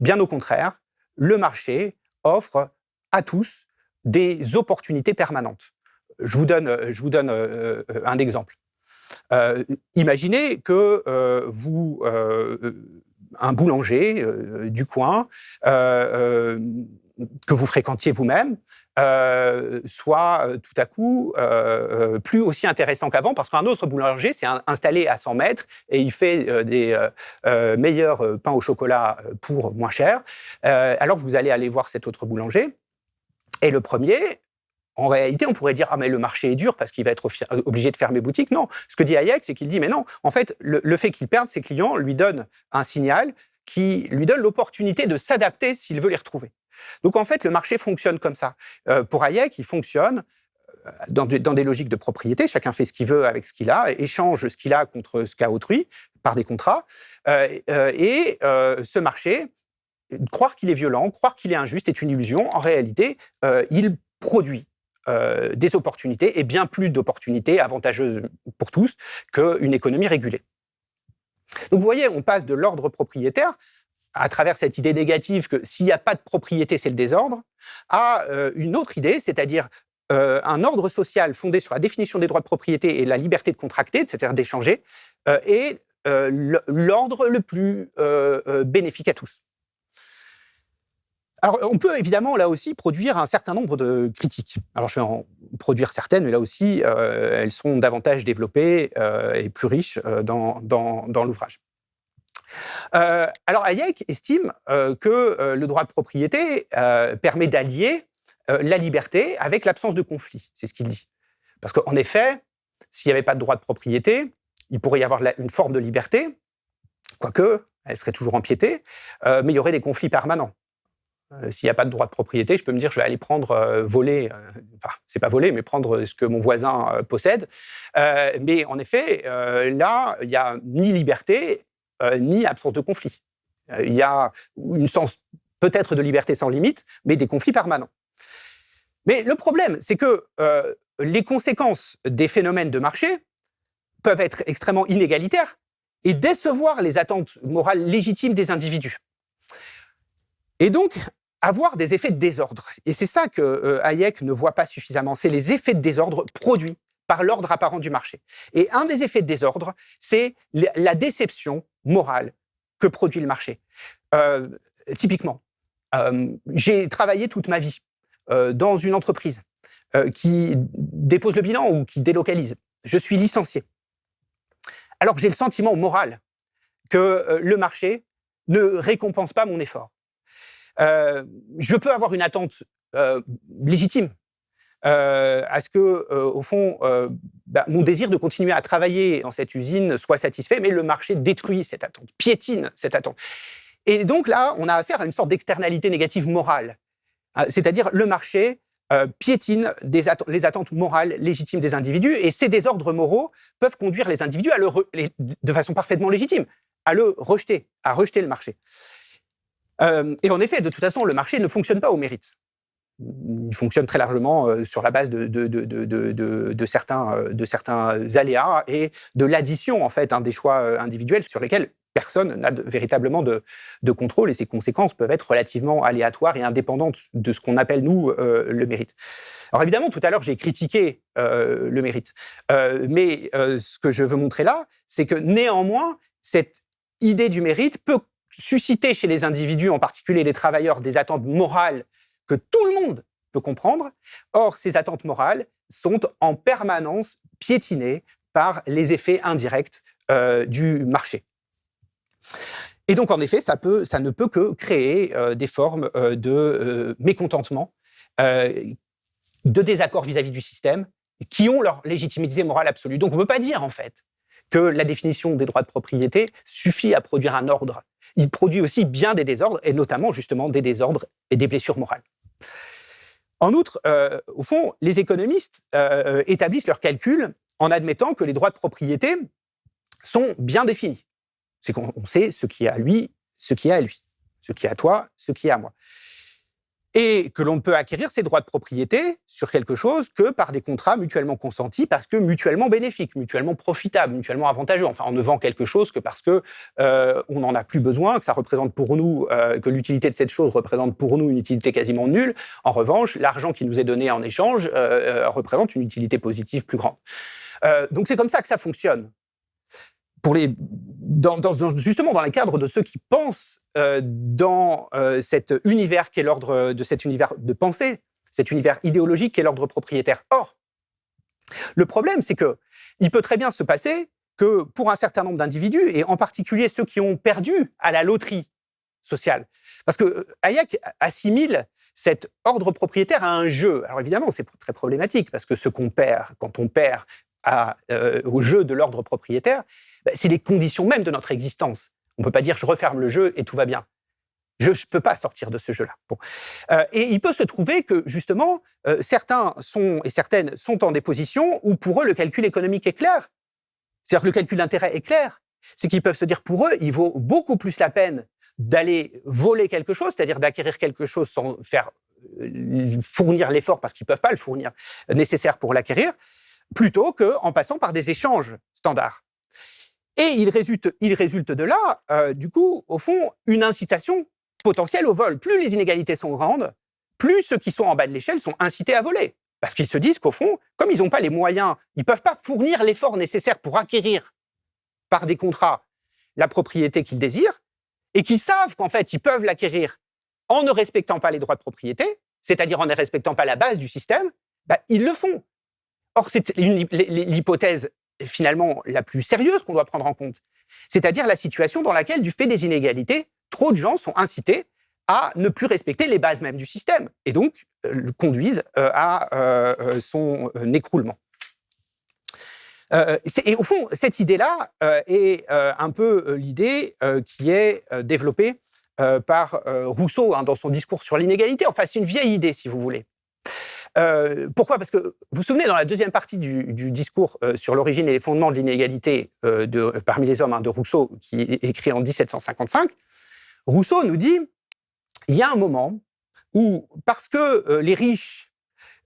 Bien au contraire, le marché offre à tous des opportunités permanentes. Je vous donne un exemple. Imaginez que un boulanger du coin, que vous fréquentiez vous-même, soit tout à coup plus aussi intéressant qu'avant, parce qu'un autre boulanger s'est installé à 100 mètres et il fait des meilleurs pains au chocolat pour moins cher. Alors vous allez aller voir cet autre boulanger, et le premier, en réalité, on pourrait dire « Ah, mais le marché est dur parce qu'il va être obligé de fermer boutique ». Non, ce que dit Hayek, c'est qu'il dit « Mais non, en fait, le fait qu'il perde ses clients lui donne un signal qui lui donne l'opportunité de s'adapter s'il veut les retrouver ». Donc, en fait, le marché fonctionne comme ça. Pour Hayek, il fonctionne dans des logiques de propriété. Chacun fait ce qu'il veut avec ce qu'il a, échange ce qu'il a contre ce qu'a autrui par des contrats. Ce marché, croire qu'il est violent, croire qu'il est injuste est une illusion. En réalité, il produit des opportunités, et bien plus d'opportunités avantageuses pour tous qu'une économie régulée. Donc, vous voyez, on passe de l'ordre propriétaire, à travers cette idée négative que s'il n'y a pas de propriété, c'est le désordre, à une autre idée, c'est-à-dire un ordre social fondé sur la définition des droits de propriété et la liberté de contracter, c'est-à-dire d'échanger, est l'ordre le plus bénéfique à tous. Alors, on peut évidemment, là aussi, produire un certain nombre de critiques. Alors, je vais en produire certaines, mais là aussi, elles seront davantage développées et plus riches dans l'ouvrage. Alors Hayek estime que le droit de propriété permet d'allier la liberté avec l'absence de conflit. C'est ce qu'il dit. Parce qu'en effet, s'il n'y avait pas de droit de propriété, il pourrait y avoir une forme de liberté, quoique elle serait toujours empiétée, mais il y aurait des conflits permanents. S'il n'y a pas de droit de propriété, je peux me dire je vais aller prendre, voler, enfin, c'est pas voler, mais prendre ce que mon voisin possède. Mais en effet, là, il n'y a ni liberté, ni absence de conflit. Il y a une sens peut-être de liberté sans limite, mais des conflits permanents. Mais le problème, c'est que les conséquences des phénomènes de marché peuvent être extrêmement inégalitaires et décevoir les attentes morales légitimes des individus. Et donc, avoir des effets de désordre. Et c'est ça que Hayek ne voit pas suffisamment. C'est les effets de désordre produits par l'ordre apparent du marché. Et un des effets de désordre, c'est la déception morale que produit le marché. Typiquement, j'ai travaillé toute ma vie dans une entreprise qui dépose le bilan ou qui délocalise. Je suis licencié. Alors j'ai le sentiment moral que le marché ne récompense pas mon effort. Je peux avoir une attente légitime à ce que, au fond, mon désir de continuer à travailler dans cette usine soit satisfait, mais le marché détruit cette attente, piétine cette attente. Et donc là, on a affaire à une sorte d'externalité négative morale. C'est-à-dire le marché piétine les attentes morales légitimes des individus, et ces désordres moraux peuvent conduire les individus de façon parfaitement légitime à le rejeter, à rejeter le marché. Et en effet, de toute façon, le marché ne fonctionne pas au mérite. Il fonctionne très largement sur la base de certains aléas et de l'addition en fait des choix individuels sur lesquels personne n'a véritablement de contrôle, et ses conséquences peuvent être relativement aléatoires et indépendantes de ce qu'on appelle, nous, le mérite. Alors évidemment, tout à l'heure, j'ai critiqué le mérite. Mais ce que je veux montrer là, c'est que néanmoins, cette idée du mérite peut susciter chez les individus, en particulier les travailleurs, des attentes morales que tout le monde peut comprendre. Or, ces attentes morales sont en permanence piétinées par les effets indirects du marché. Et donc, en effet, ça ne peut que créer des formes de mécontentement, de désaccord vis-à-vis du système, qui ont leur légitimité morale absolue. Donc, on ne peut pas dire, en fait, que la définition des droits de propriété suffit à produire un ordre. Il produit aussi bien des désordres, et notamment, justement, des désordres et des blessures morales. En outre, au fond, les économistes établissent leurs calculs en admettant que les droits de propriété sont bien définis. C'est qu'on sait ce qui est à lui, ce qui est à lui, ce qui est à toi, ce qui est à moi. Et que l'on ne peut acquérir ces droits de propriété sur quelque chose que par des contrats mutuellement consentis, parce que mutuellement bénéfiques, mutuellement profitables, mutuellement avantageux. Enfin, on ne vend quelque chose que parce que on n'en a plus besoin, que ça représente pour nous, que l'utilité de cette chose représente pour nous une utilité quasiment nulle. En revanche, l'argent qui nous est donné en échange représente une utilité positive plus grande. Donc c'est comme ça que ça fonctionne. Justement dans le cadre de ceux qui pensent dans cet univers qui est l'ordre de cet univers de pensée, cet univers idéologique qui est l'ordre propriétaire. Or, le problème, c'est que il peut très bien se passer que pour un certain nombre d'individus, et en particulier ceux qui ont perdu à la loterie sociale, parce que Hayek assimile cet ordre propriétaire à un jeu. Alors évidemment, c'est très problématique, parce que ce qu'on perd, quand on perd au jeu de l'ordre propriétaire, c'est les conditions même de notre existence. On ne peut pas dire « je referme le jeu et tout va bien ». Je ne peux pas sortir de ce jeu-là. Bon. Et il peut se trouver que, justement, certains et certaines sont en des positions où, pour eux, le calcul économique est clair. C'est-à-dire que le calcul d'intérêt est clair. C'est qu'ils peuvent se dire, pour eux, il vaut beaucoup plus la peine d'aller voler quelque chose, c'est-à-dire d'acquérir quelque chose sans faire fournir l'effort, parce qu'ils ne peuvent pas le fournir, nécessaire pour l'acquérir, plutôt qu'en passant par des échanges standards. Et il résulte de là, du coup, au fond, une incitation potentielle au vol. Plus les inégalités sont grandes, plus ceux qui sont en bas de l'échelle sont incités à voler. Parce qu'ils se disent qu'au fond, comme ils n'ont pas les moyens, ils ne peuvent pas fournir l'effort nécessaire pour acquérir par des contrats la propriété qu'ils désirent, et qu'ils savent qu'en fait, ils peuvent l'acquérir en ne respectant pas les droits de propriété, c'est-à-dire en ne respectant pas la base du système, ils le font. Or, c'est l'hypothèse finalement la plus sérieuse qu'on doit prendre en compte. c'est-à-dire la situation dans laquelle, du fait des inégalités, trop de gens sont incités à ne plus respecter les bases mêmes du système, et donc conduisent à son écroulement. Et au fond, cette idée-là est un peu l'idée qui est développée par Rousseau dans son discours sur l'inégalité. Enfin, c'est une vieille idée, si vous voulez. Pourquoi ? Parce que vous vous souvenez, dans la deuxième partie du discours sur l'origine et les fondements de l'inégalité parmi les hommes de Rousseau, qui est écrit en 1755, Rousseau nous dit il y a un moment où, parce que les riches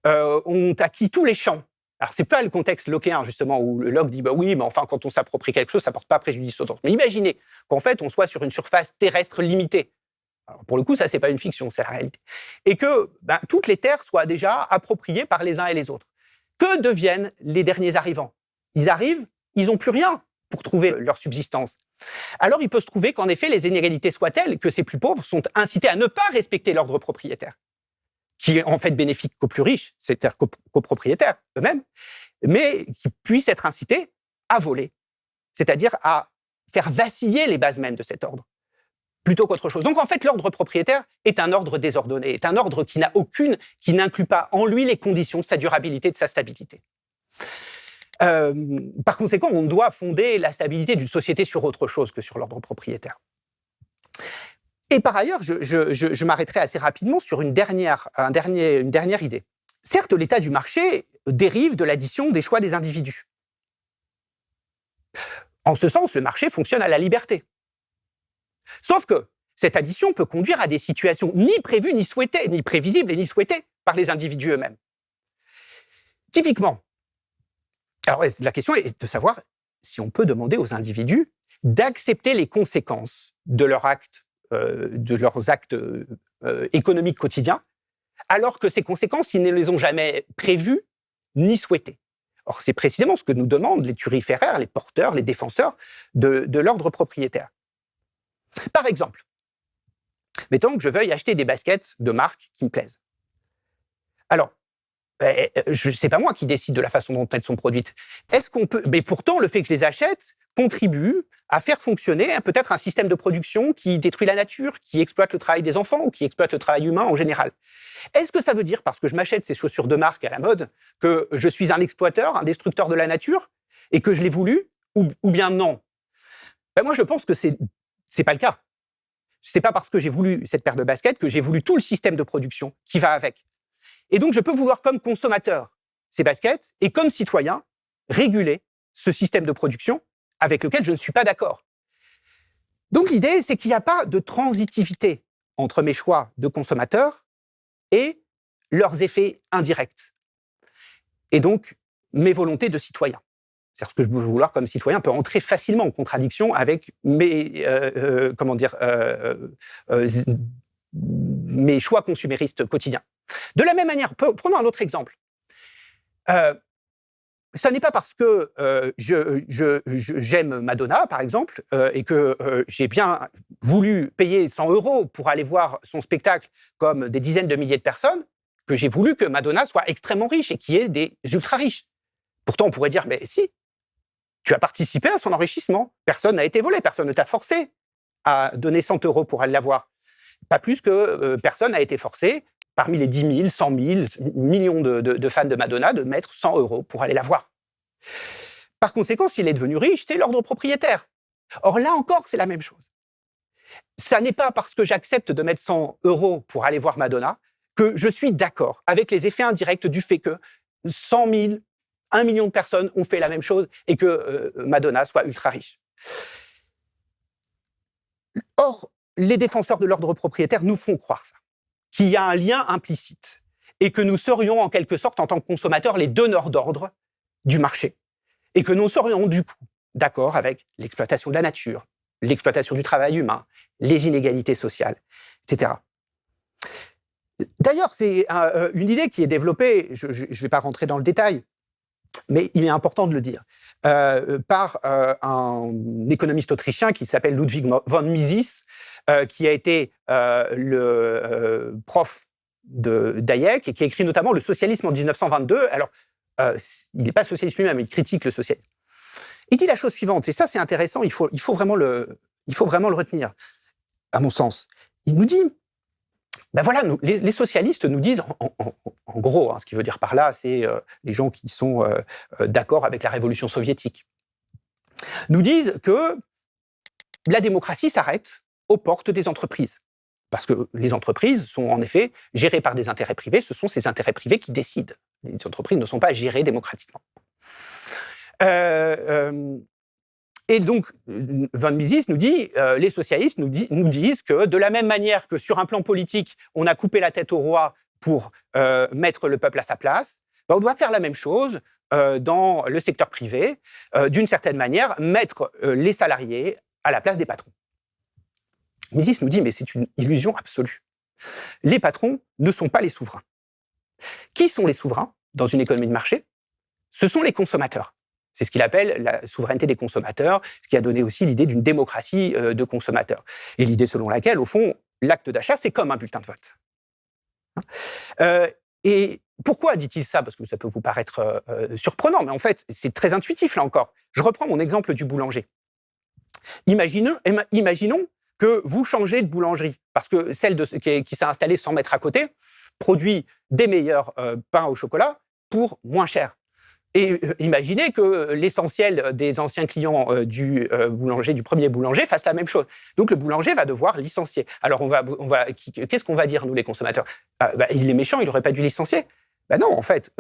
ont acquis tous les champs, alors c'est pas le contexte lockéen justement où Locke dit bah oui, mais enfin quand on s'approprie quelque chose, ça porte pas préjudice aux autres. Mais imaginez qu'en fait on soit sur une surface terrestre limitée. Alors, pour le coup, ça c'est pas une fiction, c'est la réalité. Et que toutes les terres soient déjà appropriées par les uns et les autres. Que deviennent les derniers arrivants ? Ils arrivent, ils n'ont plus rien pour trouver leur subsistance. Alors il peut se trouver qu'en effet les inégalités soient telles que ces plus pauvres sont incités à ne pas respecter l'ordre propriétaire, qui est en fait bénéfique qu'aux plus riches, c'est-à-dire qu'aux propriétaires eux-mêmes, mais qui puissent être incités à voler, c'est-à-dire à faire vaciller les bases mêmes de cet ordre, plutôt qu'autre chose. Donc en fait, l'ordre propriétaire est un ordre désordonné, est un ordre qui n'inclut pas en lui les conditions de sa durabilité, de sa stabilité. Par conséquent, on doit fonder la stabilité d'une société sur autre chose que sur l'ordre propriétaire. Et par ailleurs, je m'arrêterai assez rapidement sur une dernière idée. Certes, l'état du marché dérive de l'addition des choix des individus. En ce sens, le marché fonctionne à la liberté. Sauf que cette addition peut conduire à des situations ni prévues, ni souhaitées, ni prévisibles et ni souhaitées par les individus eux-mêmes. Typiquement, alors la question est de savoir si on peut demander aux individus d'accepter les conséquences de leurs actes économiques quotidiens, alors que ces conséquences, ils ne les ont jamais prévues ni souhaitées. Or, c'est précisément ce que nous demandent les thuriféraires, les porteurs, les défenseurs de l'ordre propriétaire. Par exemple, mettons que je veuille acheter des baskets de marque qui me plaisent. Alors, c'est pas moi qui décide de la façon dont elles sont produites. Est-ce qu'on peut... Mais pourtant, le fait que je les achète contribue à faire fonctionner peut-être un système de production qui détruit la nature, qui exploite le travail des enfants ou qui exploite le travail humain en général. Est-ce que ça veut dire, parce que je m'achète ces chaussures de marque à la mode, que je suis un exploiteur, un destructeur de la nature et que je l'ai voulu ou bien non ? Moi, je pense que c'est pas le cas. C'est pas parce que j'ai voulu cette paire de baskets que j'ai voulu tout le système de production qui va avec. Et donc, je peux vouloir comme consommateur ces baskets et comme citoyen réguler ce système de production avec lequel je ne suis pas d'accord. Donc, l'idée, c'est qu'il n'y a pas de transitivité entre mes choix de consommateur et leurs effets indirects. Et donc, mes volontés de citoyen. C'est-à-dire ce que je veux vouloir comme citoyen peut entrer facilement en contradiction avec mes choix consuméristes quotidiens. De la même manière, prenons un autre exemple. Ce n'est pas parce que j'aime Madonna, par exemple, et que j'ai bien voulu payer 100 € pour aller voir son spectacle comme des dizaines de milliers de personnes, que j'ai voulu que Madonna soit extrêmement riche et qu'il y ait des ultra-riches. Pourtant, on pourrait dire, mais si, tu as participé à son enrichissement. Personne n'a été volé, personne ne t'a forcé à donner 100 € pour aller la voir. Pas plus que personne n'a été forcé, parmi les 10 000, 100 000, millions de fans de Madonna, de mettre 100 € pour aller la voir. Par conséquent, s'il est devenu riche, c'est l'ordre propriétaire. Or là encore, c'est la même chose. Ça n'est pas parce que j'accepte de mettre 100 € pour aller voir Madonna que je suis d'accord avec les effets indirects du fait que 100 000, 1 million de personnes ont fait la même chose et que Madonna soit ultra riche. Or, les défenseurs de l'ordre propriétaire nous font croire ça, qu'il y a un lien implicite et que nous serions en quelque sorte, en tant que consommateurs, les donneurs d'ordre du marché et que nous serions du coup d'accord avec l'exploitation de la nature, l'exploitation du travail humain, les inégalités sociales, etc. D'ailleurs, c'est une idée qui est développée, je ne vais pas rentrer dans le détail, mais il est important de le dire, par un économiste autrichien qui s'appelle Ludwig von Mises, qui a été le prof d'Hayek et qui a écrit notamment Le socialisme en 1922. Alors, il n'est pas socialiste lui-même, il critique le socialisme. Il dit la chose suivante, et ça c'est intéressant, il faut vraiment le retenir, à mon sens. Il nous dit, ben voilà, les socialistes nous disent, en gros, ce qu'il veut dire par là, c'est les gens qui sont d'accord avec la révolution soviétique, nous disent que la démocratie s'arrête aux portes des entreprises. Parce que les entreprises sont en effet gérées par des intérêts privés, ce sont ces intérêts privés qui décident. Les entreprises ne sont pas gérées démocratiquement. Et donc, von Mises nous dit, les socialistes nous disent que de la même manière que sur un plan politique, on a coupé la tête au roi pour mettre le peuple à sa place, ben on doit faire la même chose dans le secteur privé, d'une certaine manière, mettre les salariés à la place des patrons. Mises nous dit, mais c'est une illusion absolue. Les patrons ne sont pas les souverains. Qui sont les souverains dans une économie de marché? Ce sont les consommateurs. C'est ce qu'il appelle la souveraineté des consommateurs, ce qui a donné aussi l'idée d'une démocratie de consommateurs. Et l'idée selon laquelle, au fond, l'acte d'achat, c'est comme un bulletin de vote. Et pourquoi dit-il ça? Parce que ça peut vous paraître surprenant, mais en fait, c'est très intuitif, là encore. Je reprends mon exemple du boulanger. Imaginons que vous changez de boulangerie, parce que celle qui s'est installée 100 mètres à côté produit des meilleurs pains au chocolat pour moins cher. Et imaginez que l'essentiel des anciens clients du premier boulanger fassent la même chose. Donc le boulanger va devoir licencier. Alors qu'est-ce qu'on va dire, nous les consommateurs? Il est méchant, il n'aurait pas dû licencier. Non, en fait,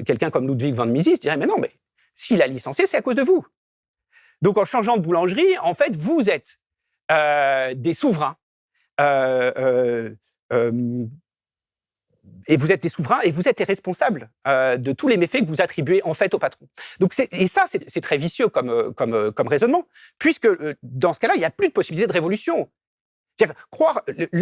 quelqu'un comme Ludwig von Mises dirait, mais non, mais s'il a licencié, c'est à cause de vous. Donc en changeant de boulangerie, en fait, vous êtes des souverains. Et vous êtes des souverains et vous êtes les responsables de tous les méfaits que vous attribuez en fait au patron. Donc c'est très vicieux comme raisonnement, puisque dans ce cas-là, il n'y a plus de possibilité de révolution. C'est-à-dire,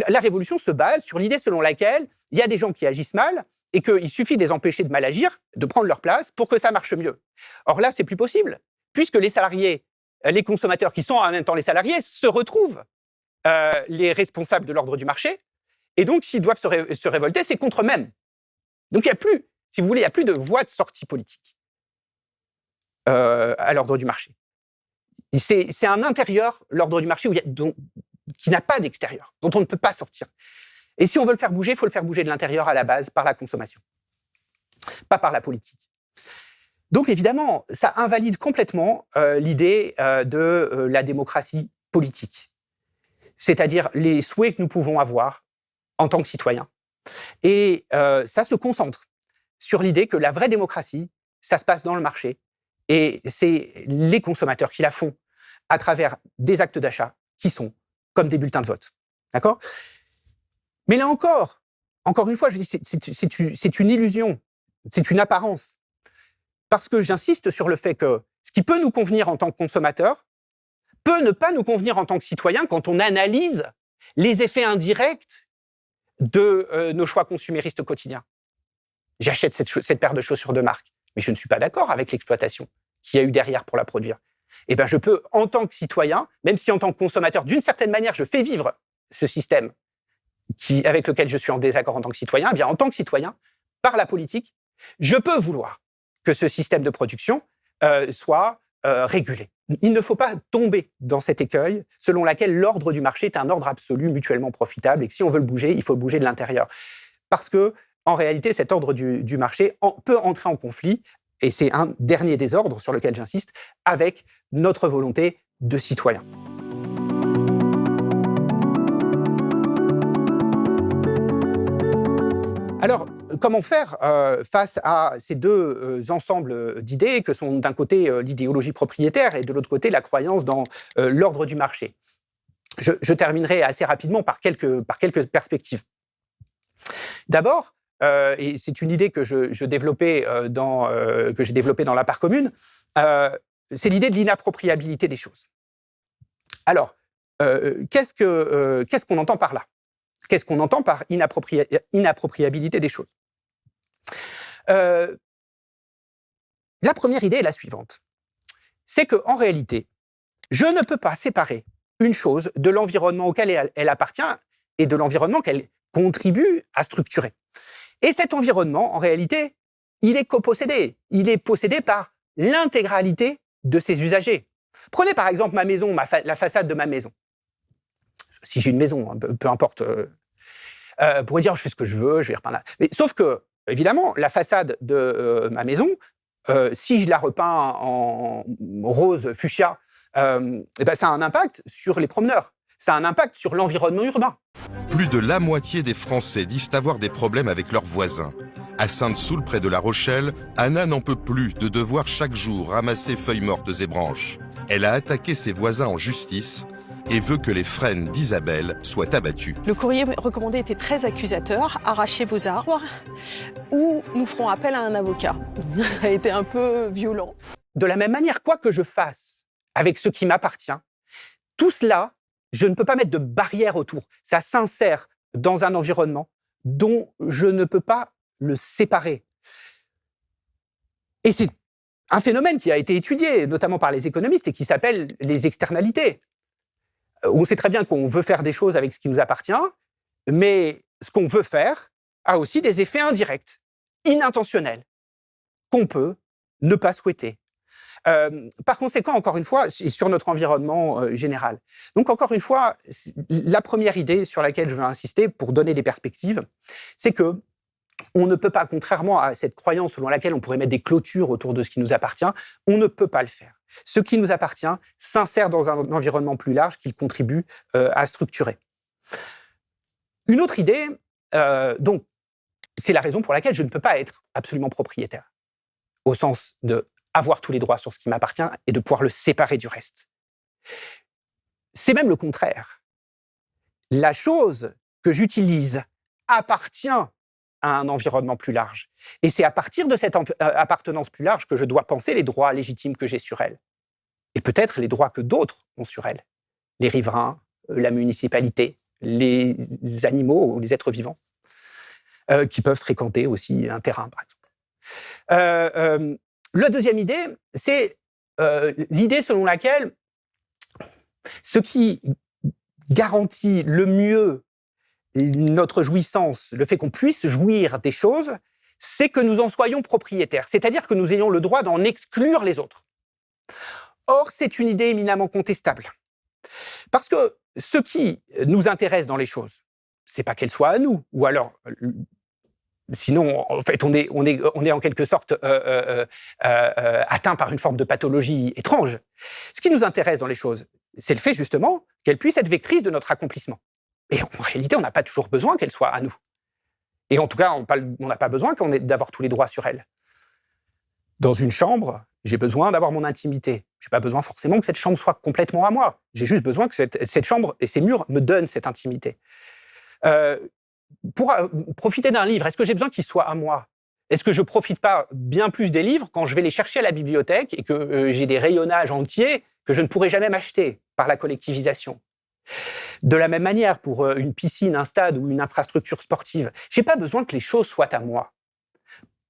la révolution se base sur l'idée selon laquelle il y a des gens qui agissent mal et qu'il suffit de les empêcher de mal agir, de prendre leur place pour que ça marche mieux. Or là, c'est plus possible, puisque les salariés, les consommateurs qui sont en même temps les salariés, se retrouvent les responsables de l'ordre du marché. Et donc, s'ils doivent se révolter, c'est contre eux-mêmes. Donc, il n'y a plus, si vous voulez, il n'y a plus de voie de sortie politique à l'ordre du marché. C'est un intérieur, l'ordre du marché, qui n'a pas d'extérieur, dont on ne peut pas sortir. Et si on veut le faire bouger, il faut le faire bouger de l'intérieur à la base, par la consommation, pas par la politique. Donc, évidemment, ça invalide complètement l'idée de la démocratie politique, c'est-à-dire les souhaits que nous pouvons avoir en tant que citoyens. Et ça se concentre sur l'idée que la vraie démocratie, ça se passe dans le marché, et c'est les consommateurs qui la font à travers des actes d'achat qui sont comme des bulletins de vote. D'accord? Mais là encore une fois, je dis, c'est une illusion, c'est une apparence. Parce que j'insiste sur le fait que ce qui peut nous convenir en tant que consommateur peut ne pas nous convenir en tant que citoyen quand on analyse les effets indirects de nos choix consuméristes quotidiens. J'achète cette paire de chaussures de marque, mais je ne suis pas d'accord avec l'exploitation qu'il y a eu derrière pour la produire. Eh bien, je peux, en tant que citoyen, même si en tant que consommateur, d'une certaine manière, je fais vivre ce système avec lequel je suis en désaccord en tant que citoyen, eh bien, en tant que citoyen, par la politique, je peux vouloir que ce système de production soit régulé. Il ne faut pas tomber dans cet écueil selon lequel l'ordre du marché est un ordre absolu mutuellement profitable et que si on veut le bouger, il faut le bouger de l'intérieur. Parce que, en réalité, cet ordre du marché peut entrer en conflit, et c'est un dernier désordre sur lequel j'insiste, avec notre volonté de citoyen. Alors, comment faire face à ces deux ensembles d'idées que sont d'un côté l'idéologie propriétaire et de l'autre côté la croyance dans l'ordre du marché? Je terminerai assez rapidement par quelques perspectives. D'abord, et c'est une idée que j'ai développée dans la part commune, c'est l'idée de l'inappropriabilité des choses. Alors, qu'est-ce qu'on entend par là? Qu'est-ce qu'on entend par inappropriabilité des choses? La première idée est la suivante. C'est qu'en réalité, je ne peux pas séparer une chose de l'environnement auquel elle appartient et de l'environnement qu'elle contribue à structurer. Et cet environnement, en réalité, il est copossédé. Il est possédé par l'intégralité de ses usagers. Prenez par exemple ma maison, la façade de ma maison. Si j'ai une maison, hein, peu importe, pourrait dire je fais ce que je veux, je vais repeindre. Mais sauf que, évidemment, la façade de ma maison, si je la repeins en rose fuchsia, eh ben, ça a un impact sur les promeneurs. Ça a un impact sur l'environnement urbain. Plus de la moitié des Français disent avoir des problèmes avec leurs voisins. À Sainte-Soule, près de La Rochelle, Anna n'en peut plus de devoir chaque jour ramasser feuilles mortes et branches. Elle a attaqué ses voisins en justice et veut que les frênes d'Isabelle soient abattus. Le courrier recommandé était très accusateur. Arrachez vos arbres ou nous ferons appel à un avocat. Ça a été un peu violent. De la même manière, quoi que je fasse avec ce qui m'appartient, tout cela, je ne peux pas mettre de barrière autour. Ça s'insère dans un environnement dont je ne peux pas le séparer. Et c'est un phénomène qui a été étudié, notamment par les économistes, et qui s'appelle les externalités. On sait très bien qu'on veut faire des choses avec ce qui nous appartient, mais ce qu'on veut faire a aussi des effets indirects, inintentionnels, qu'on peut ne pas souhaiter. Par conséquent, encore une fois, sur notre environnement général. Donc, encore une fois, la première idée sur laquelle je veux insister pour donner des perspectives, c'est que on ne peut pas, contrairement à cette croyance selon laquelle on pourrait mettre des clôtures autour de ce qui nous appartient, on ne peut pas le faire. Ce qui nous appartient s'insère dans un environnement plus large qu'il contribue à structurer. Une autre idée, donc, c'est la raison pour laquelle je ne peux pas être absolument propriétaire, au sens de avoir tous les droits sur ce qui m'appartient et de pouvoir le séparer du reste. C'est même le contraire. La chose que j'utilise appartient à un environnement plus large. Et c'est à partir de cette appartenance plus large que je dois penser les droits légitimes que j'ai sur elle. Et peut-être les droits que d'autres ont sur elle. Les riverains, la municipalité, les animaux ou les êtres vivants, qui peuvent fréquenter aussi un terrain, par exemple. La deuxième idée, c'est l'idée selon laquelle ce qui garantit le mieux notre jouissance, le fait qu'on puisse jouir des choses, c'est que nous en soyons propriétaires, c'est-à-dire que nous ayons le droit d'en exclure les autres. Or, c'est une idée éminemment contestable. Parce que ce qui nous intéresse dans les choses, c'est pas qu'elles soient à nous, ou alors... Sinon, en fait, on est en quelque sorte atteint par une forme de pathologie étrange. Ce qui nous intéresse dans les choses, c'est le fait justement qu'elles puissent être vectrices de notre accomplissement. Et en réalité, on n'a pas toujours besoin qu'elles soient à nous. Et en tout cas, on n'a pas besoin d'avoir tous les droits sur elles. Dans une chambre, j'ai besoin d'avoir mon intimité. Je n'ai pas besoin forcément que cette chambre soit complètement à moi. J'ai juste besoin que cette chambre et ces murs me donnent cette intimité. Pour profiter d'un livre, est-ce que j'ai besoin qu'il soit à moi ? Est-ce que je ne profite pas bien plus des livres quand je vais les chercher à la bibliothèque et que j'ai des rayonnages entiers que je ne pourrai jamais m'acheter par la collectivisation ? De la même manière, pour une piscine, un stade ou une infrastructure sportive, je n'ai pas besoin que les choses soient à moi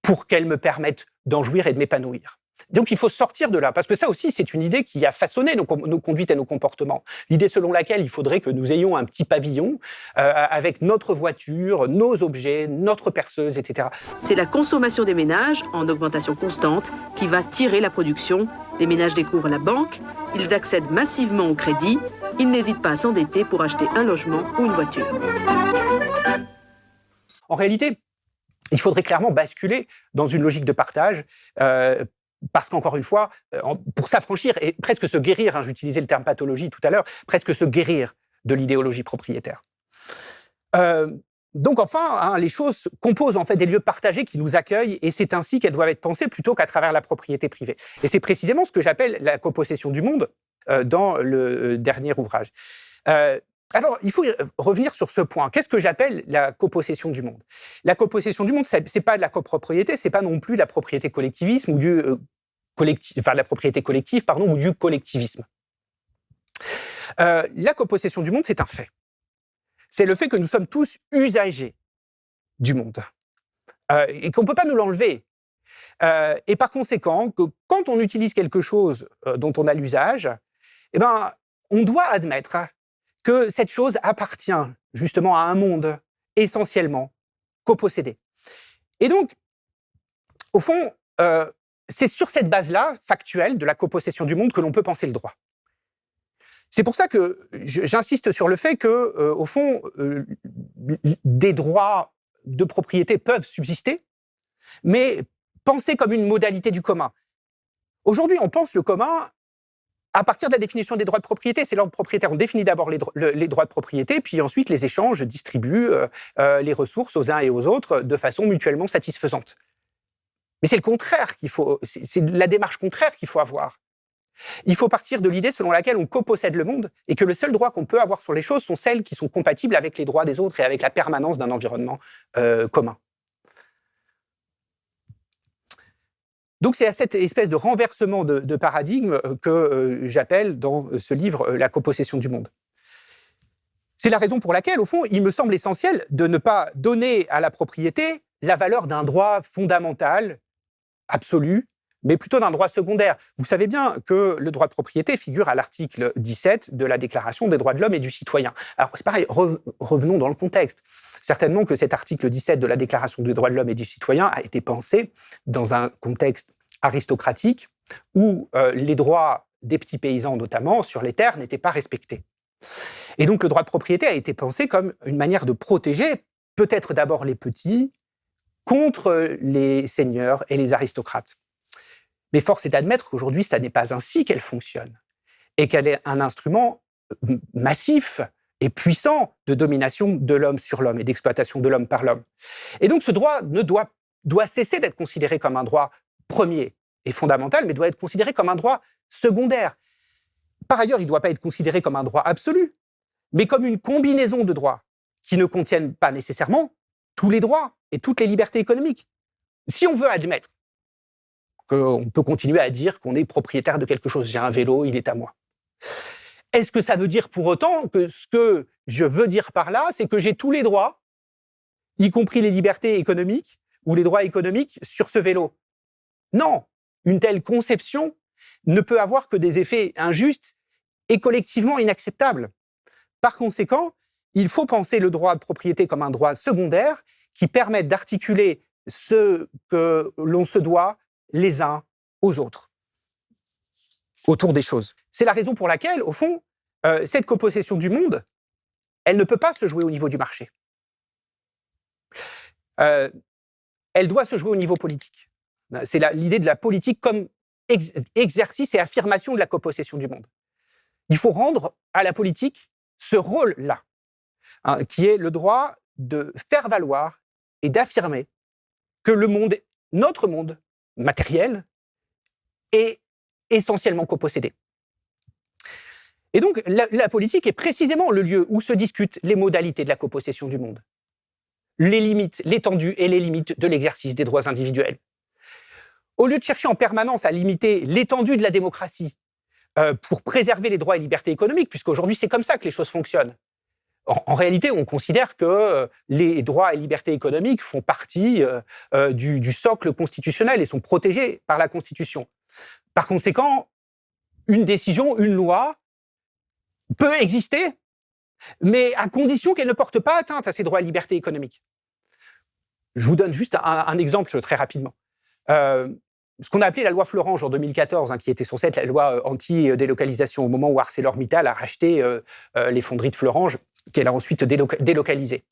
pour qu'elles me permettent d'en jouir et de m'épanouir. Donc il faut sortir de là, parce que ça aussi, c'est une idée qui a façonné nos conduites et nos comportements. L'idée selon laquelle il faudrait que nous ayons un petit pavillon avec notre voiture, nos objets, notre perceuse, etc. C'est la consommation des ménages, en augmentation constante, qui va tirer la production. Les ménages découvrent la banque, ils accèdent massivement au crédit, ils n'hésitent pas à s'endetter pour acheter un logement ou une voiture. En réalité, il faudrait clairement basculer dans une logique de partage, parce qu'encore une fois, pour s'affranchir et presque se guérir, hein, j'utilisais le terme pathologie tout à l'heure, presque se guérir de l'idéologie propriétaire. Donc enfin, hein, les choses composent en fait des lieux partagés qui nous accueillent, et c'est ainsi qu'elles doivent être pensées plutôt qu'à travers la propriété privée. Et c'est précisément ce que j'appelle la copossession du monde dans le dernier ouvrage. Alors, il faut revenir sur ce point. Qu'est-ce que j'appelle la copossession du monde ? La copossession du monde, c'est pas de la copropriété, c'est pas non plus la propriété collectivisme ou du la propriété collective, ou du collectivisme. La copossession du monde, c'est un fait. C'est le fait que nous sommes tous usagers du monde et qu'on ne peut pas nous l'enlever. Et par conséquent, que quand on utilise quelque chose dont on a l'usage, eh ben, on doit admettre que cette chose appartient justement à un monde essentiellement copossédé. Et donc, au fond, c'est sur cette base-là, factuelle, de la copossession du monde, que l'on peut penser le droit. C'est pour ça que j'insiste sur le fait que, au fond, des droits de propriété peuvent subsister, mais pensés comme une modalité du commun. Aujourd'hui, on pense le commun à partir de la définition des droits de propriété. C'est l'ordre propriétaire. On définit d'abord les droits de propriété, puis ensuite les échanges distribuent les ressources aux uns et aux autres de façon mutuellement satisfaisante. Mais c'est le contraire qu'il faut, c'est la démarche contraire qu'il faut avoir. Il faut partir de l'idée selon laquelle on copossède le monde et que le seul droit qu'on peut avoir sur les choses sont celles qui sont compatibles avec les droits des autres et avec la permanence d'un environnement commun. Donc c'est à cette espèce de renversement de paradigme que j'appelle dans ce livre la copossession du monde. C'est la raison pour laquelle, au fond, il me semble essentiel de ne pas donner à la propriété la valeur d'un droit fondamental, absolu, mais plutôt d'un droit secondaire. Vous savez bien que le droit de propriété figure à l'article 17 de la Déclaration des droits de l'homme et du citoyen. Alors c'est pareil, revenons dans le contexte. Certainement que cet article 17 de la Déclaration des droits de l'homme et du citoyen a été pensé dans un contexte aristocratique où les droits des petits paysans, notamment sur les terres, n'étaient pas respectés. Et donc le droit de propriété a été pensé comme une manière de protéger peut-être d'abord les petits contre les seigneurs et les aristocrates. Mais force est d'admettre qu'aujourd'hui, ça n'est pas ainsi qu'elle fonctionne et qu'elle est un instrument massif et puissant de domination de l'homme sur l'homme et d'exploitation de l'homme par l'homme. Et donc ce droit doit cesser d'être considéré comme un droit premier et fondamental, mais doit être considéré comme un droit secondaire. Par ailleurs, il ne doit pas être considéré comme un droit absolu, mais comme une combinaison de droits qui ne contiennent pas nécessairement tous les droits et toutes les libertés économiques. Si on veut admettre qu'on peut continuer à dire qu'on est propriétaire de quelque chose, j'ai un vélo, il est à moi. Est-ce que ça veut dire pour autant que ce que je veux dire par là, c'est que j'ai tous les droits, y compris les libertés économiques ou les droits économiques sur ce vélo? Non, une telle conception ne peut avoir que des effets injustes et collectivement inacceptables. Par conséquent, il faut penser le droit de propriété comme un droit secondaire qui permette d'articuler ce que l'on se doit les uns aux autres, autour des choses. C'est la raison pour laquelle, au fond, cette copossession du monde, elle ne peut pas se jouer au niveau du marché. Elle doit se jouer au niveau politique. C'est l'idée de la politique comme exercice et affirmation de la copossession du monde. Il faut rendre à la politique ce rôle-là, qui est le droit de faire valoir et d'affirmer que le monde, notre monde matériel, est essentiellement copossédé. Et donc, la politique est précisément le lieu où se discutent les modalités de la copossession du monde, les limites, l'étendue et les limites de l'exercice des droits individuels. Au lieu de chercher en permanence à limiter l'étendue de la démocratie pour préserver les droits et libertés économiques, puisqu'aujourd'hui c'est comme ça que les choses fonctionnent. En réalité, on considère que les droits et libertés économiques font partie du socle constitutionnel et sont protégés par la Constitution. Par conséquent, une décision, une loi peut exister, mais à condition qu'elle ne porte pas atteinte à ces droits et libertés économiques. Je vous donne juste un exemple très rapidement. Ce qu'on a appelé la loi Florange en 2014, qui était censée être la loi anti-délocalisation, au moment où ArcelorMittal a racheté les fonderies de Florange, qu'elle a ensuite délocalisées.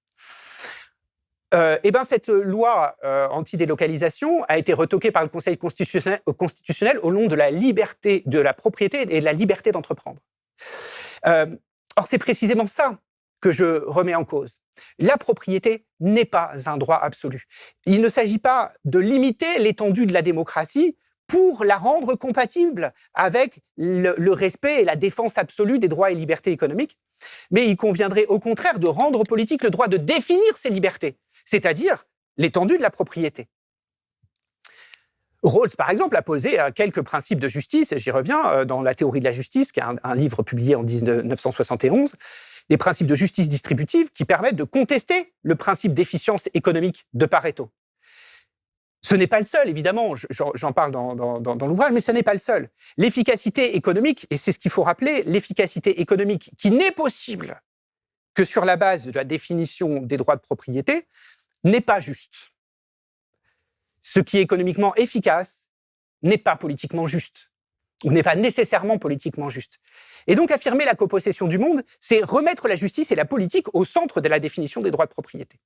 Cette loi anti-délocalisation a été retoquée par le Conseil constitutionnel au nom de la liberté de la propriété et de la liberté d'entreprendre. Or, c'est précisément ça que je remets en cause. La propriété n'est pas un droit absolu. Il ne s'agit pas de limiter l'étendue de la démocratie pour la rendre compatible avec le respect et la défense absolue des droits et libertés économiques, mais il conviendrait au contraire de rendre aux politiques le droit de définir ces libertés, c'est-à-dire l'étendue de la propriété. Rawls, par exemple, a posé quelques principes de justice, j'y reviens, dans La théorie de la justice, qui est un livre publié en 1971, des principes de justice distributive qui permettent de contester le principe d'efficience économique de Pareto. Ce n'est pas le seul, évidemment, j'en parle dans l'ouvrage, mais ce n'est pas le seul. L'efficacité économique, et c'est ce qu'il faut rappeler, l'efficacité économique qui n'est possible que sur la base de la définition des droits de propriété, n'est pas juste. Ce qui est économiquement efficace n'est pas politiquement juste, ou n'est pas nécessairement politiquement juste. Et donc affirmer la copossession du monde, c'est remettre la justice et la politique au centre de la définition des droits de propriété,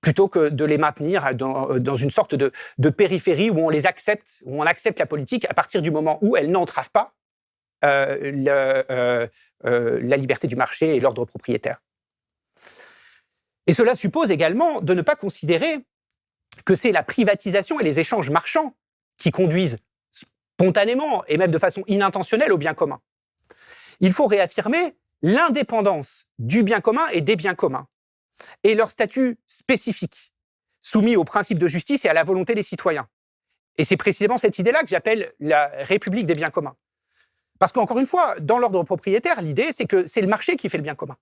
plutôt que de les maintenir dans une sorte de périphérie où on les accepte, où on accepte la politique à partir du moment où elle n'entrave pas la liberté du marché et l'ordre propriétaire. Et cela suppose également de ne pas considérer que c'est la privatisation et les échanges marchands qui conduisent spontanément et même de façon inintentionnelle au bien commun. Il faut réaffirmer l'indépendance du bien commun et des biens communs et leur statut spécifique, soumis au principe de justice et à la volonté des citoyens. Et c'est précisément cette idée-là que j'appelle la République des biens communs. Parce qu'encore une fois, dans l'ordre propriétaire, l'idée, c'est que c'est le marché qui fait le bien commun.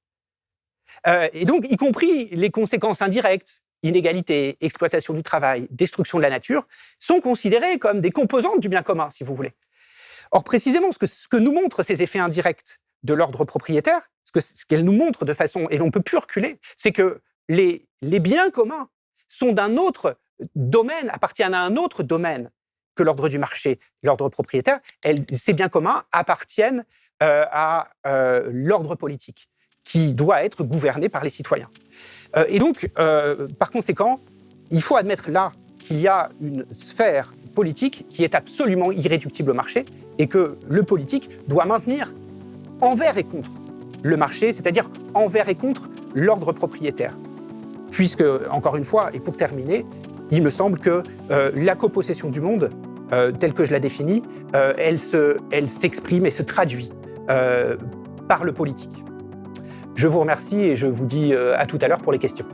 Et donc, y compris les conséquences indirectes, inégalité, exploitation du travail, destruction de la nature, sont considérées comme des composantes du bien commun, si vous voulez. Or, précisément, ce que nous montrent ces effets indirects de l'ordre propriétaire, ce qu'elles nous montrent de façon, et l'on ne peut plus reculer, c'est que les biens communs sont d'un autre domaine, appartiennent à un autre domaine que l'ordre du marché, l'ordre propriétaire. Ces biens communs appartiennent à l'ordre politique, qui doit être gouverné par les citoyens. Et donc, par conséquent, il faut admettre là qu'il y a une sphère politique qui est absolument irréductible au marché et que le politique doit maintenir envers et contre le marché, c'est-à-dire envers et contre l'ordre propriétaire. Puisque, encore une fois, et pour terminer, il me semble que la copossession du monde, telle que je la définis, elle s'exprime et se traduit par le politique. Je vous remercie et je vous dis à tout à l'heure pour les questions.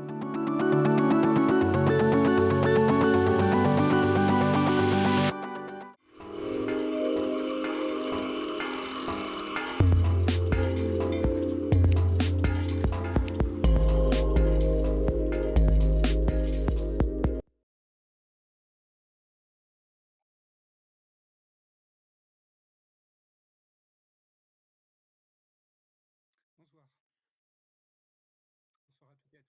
Bonsoir à toutes et à tous.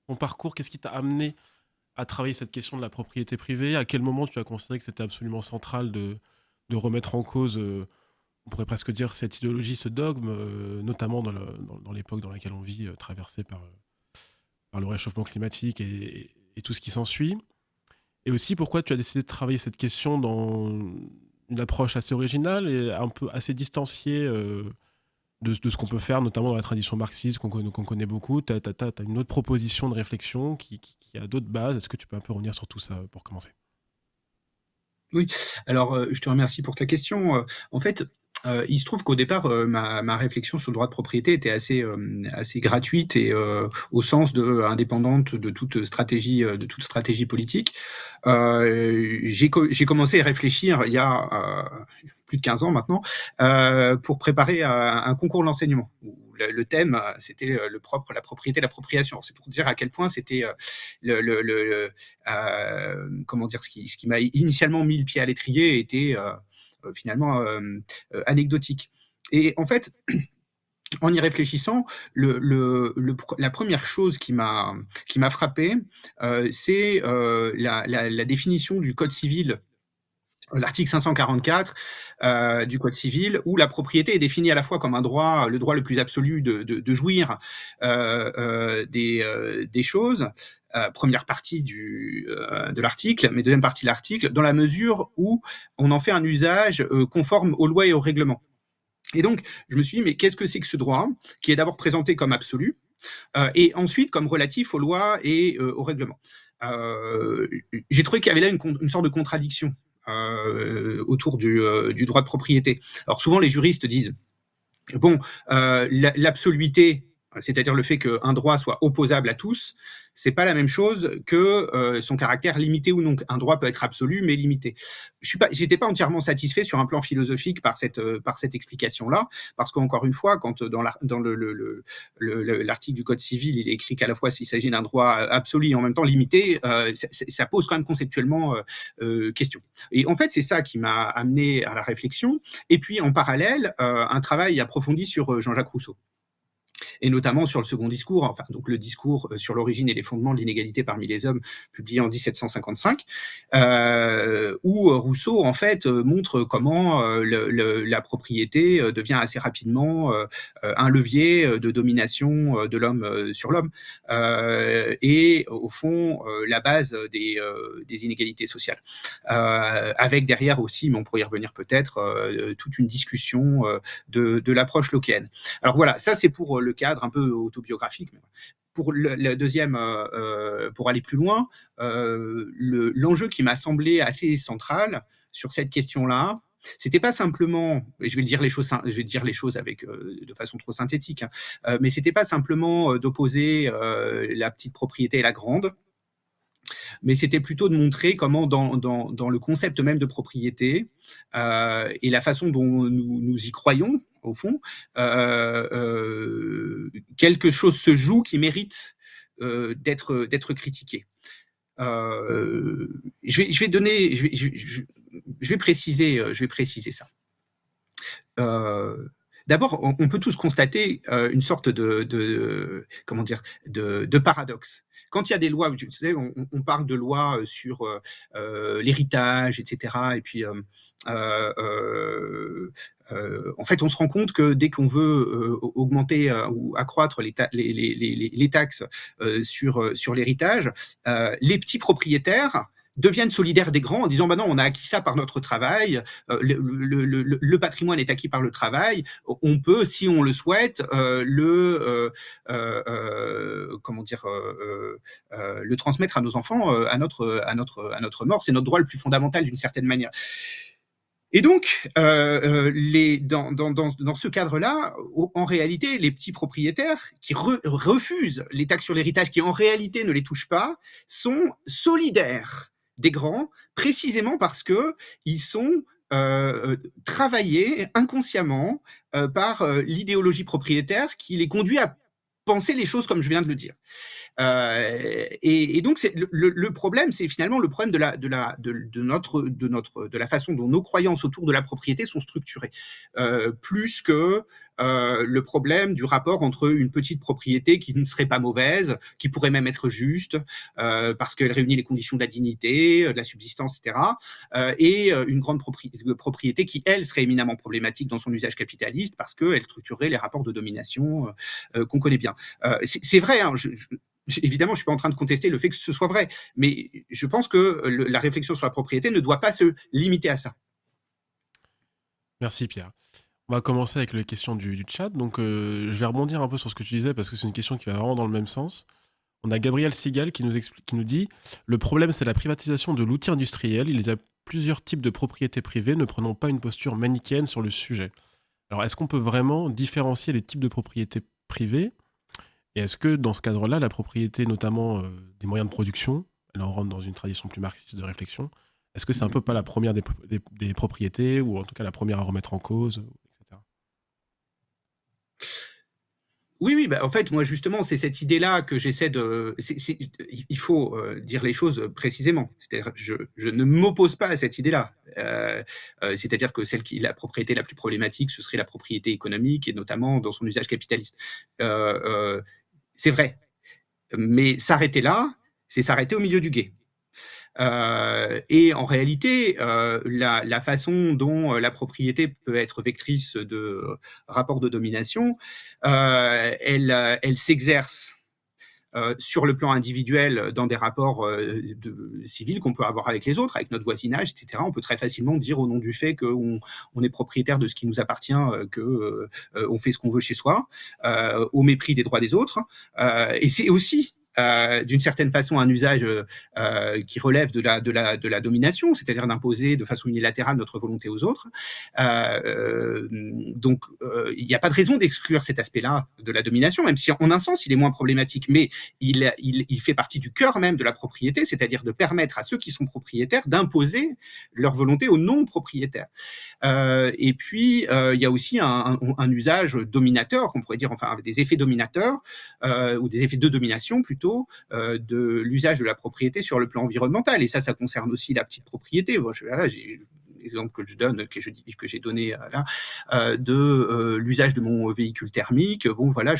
Ton parcours, qu'est-ce qui t'a amené à travailler cette question de la propriété privée? À quel moment tu as considéré que c'était absolument central de remettre en cause, on pourrait presque dire, cette idéologie, ce dogme, notamment dans l'époque dans laquelle on vit, traversée par le réchauffement climatique et tout ce qui s'ensuit? Et aussi, pourquoi tu as décidé de travailler cette question dans une approche assez originale et un peu assez distanciée de ce qu'on peut faire, notamment dans la tradition marxiste qu'on connaît beaucoup? Tu as une autre proposition de réflexion qui a d'autres bases. Est-ce que tu peux un peu revenir sur tout ça pour commencer? Oui, alors je te remercie pour ta question. En fait, il se trouve qu'au départ, ma réflexion sur le droit de propriété était assez gratuite et au sens indépendante de toute stratégie politique. J'ai commencé à réfléchir il y a plus de 15 ans maintenant pour préparer un concours de l'enseignement. Le thème, c'était la propriété, l'appropriation. C'est pour dire à quel point c'était comment dire, ce qui m'a initialement mis le pied à l'étrier était finalement anecdotique. Et en fait, en y réfléchissant, la première chose qui m'a frappé, c'est la définition du Code civil, l'article 544 du Code civil, où la propriété est définie à la fois comme le droit le plus absolu de jouir des choses, première partie de l'article, mais deuxième partie de l'article, dans la mesure où on en fait un usage conforme aux lois et aux règlements. Et donc, je me suis dit, mais qu'est-ce que c'est que ce droit, qui est d'abord présenté comme absolu, et ensuite comme relatif aux lois et aux règlements? J'ai trouvé qu'il y avait là une sorte de contradiction autour du droit de propriété. Alors souvent les juristes disent bon, l'absoluité c'est-à-dire le fait qu'un droit soit opposable à tous, c'est pas la même chose que son caractère limité ou non. Un droit peut être absolu mais limité. J'étais pas entièrement satisfait sur un plan philosophique par cette explication-là, parce qu'encore une fois, quand dans l'article du Code civil, il est écrit qu'à la fois s'il s'agit d'un droit absolu et en même temps limité, ça pose quand même conceptuellement question. Et en fait, c'est ça qui m'a amené à la réflexion. Et puis en parallèle, un travail approfondi sur Jean-Jacques Rousseau, et notamment sur le second discours, enfin donc le discours sur l'origine et les fondements de l'inégalité parmi les hommes, publié en 1755, où Rousseau en fait montre comment la propriété devient assez rapidement un levier de domination de l'homme sur l'homme, et au fond la base des inégalités sociales, avec derrière aussi, mais on pourrait y revenir peut-être, toute une discussion de l'approche lockéenne. Alors voilà, ça c'est pour le cadre un peu autobiographique. Pour le deuxième, pour aller plus loin, l'enjeu qui m'a semblé assez central sur cette question-là, c'était pas simplement, et je vais dire les choses avec de façon trop synthétique, mais c'était pas simplement d'opposer la petite propriété et la grande, mais c'était plutôt de montrer comment dans le concept même de propriété et la façon dont nous y croyons, au fond, quelque chose se joue qui mérite d'être critiqué. Je vais préciser ça. D'abord, on peut tous constater une sorte de paradoxe. Quand il y a des lois, tu sais, on parle de lois sur l'héritage, etc. Et puis, en fait, on se rend compte que dès qu'on veut augmenter ou accroître les taxes sur l'héritage, les petits propriétaires deviennent solidaires des grands en disant bah non, on a acquis ça par notre travail, le patrimoine est acquis par le travail, on peut, si on le souhaite, le transmettre à nos enfants à notre mort. C'est notre droit le plus fondamental d'une certaine manière. Et donc, dans ce cadre-là, en réalité, les petits propriétaires qui refusent les taxes sur l'héritage, qui en réalité ne les touchent pas, sont solidaires des grands, précisément parce que ils sont travaillés inconsciemment par l'idéologie propriétaire qui les conduit à penser les choses comme je viens de le dire. Et donc le problème, c'est finalement le problème de la façon dont nos croyances autour de la propriété sont structurées, plus que le problème du rapport entre une petite propriété qui ne serait pas mauvaise, qui pourrait même être juste, parce qu'elle réunit les conditions de la dignité, de la subsistance, etc., et une grande propriété qui, elle, serait éminemment problématique dans son usage capitaliste, parce qu'elle structurerait les rapports de domination qu'on connaît bien. C'est vrai, hein, évidemment, je ne suis pas en train de contester le fait que ce soit vrai, mais je pense que la réflexion sur la propriété ne doit pas se limiter à ça. Merci Pierre. On va commencer avec les questions du chat. Donc, je vais rebondir un peu sur ce que tu disais parce que c'est une question qui va vraiment dans le même sens. On a Gabriel Sigal qui nous dit « Le problème, c'est la privatisation de l'outil industriel. Il y a plusieurs types de propriétés privées. Ne prenons pas une posture manichéenne sur le sujet. » Alors, est-ce qu'on peut vraiment différencier les types de propriétés privées ? Et est-ce que, dans ce cadre-là, la propriété, notamment des moyens de production, là on rentre dans une tradition plus marxiste de réflexion, est-ce que c'est un peu pas la première des propriétés, ou en tout cas la première à remettre en cause, etc. Oui, en fait, moi, justement, c'est cette idée-là que j'essaie de... il faut dire les choses précisément. C'est-à-dire, je ne m'oppose pas à cette idée-là. C'est-à-dire que la propriété la plus problématique, ce serait la propriété économique, et notamment dans son usage capitaliste. C'est vrai. Mais s'arrêter là, c'est s'arrêter au milieu du gué. Et en réalité, la façon dont la propriété peut être vectrice de rapports de domination, elle s'exerce sur le plan individuel dans des rapports civils qu'on peut avoir avec les autres, avec notre voisinage, etc. On peut très facilement dire au nom du fait qu'on est propriétaire de ce qui nous appartient, qu'on fait ce qu'on veut chez soi, au mépris des droits des autres. Et c'est aussi d'une certaine façon un usage qui relève de la domination, c'est-à-dire d'imposer de façon unilatérale notre volonté aux autres. Donc, il n'y a pas de raison d'exclure cet aspect-là de la domination, même si en un sens, il est moins problématique, mais il fait partie du cœur même de la propriété, c'est-à-dire de permettre à ceux qui sont propriétaires d'imposer leur volonté aux non-propriétaires. Et puis, il y a aussi un usage dominateur, qu'on pourrait dire, enfin, des effets dominateurs, ou des effets de domination plutôt, de l'usage de la propriété sur le plan environnemental. Et ça concerne aussi la petite propriété. Voilà, l'exemple que je donne, que j'ai donné là, de l'usage de mon véhicule thermique. Bon, voilà,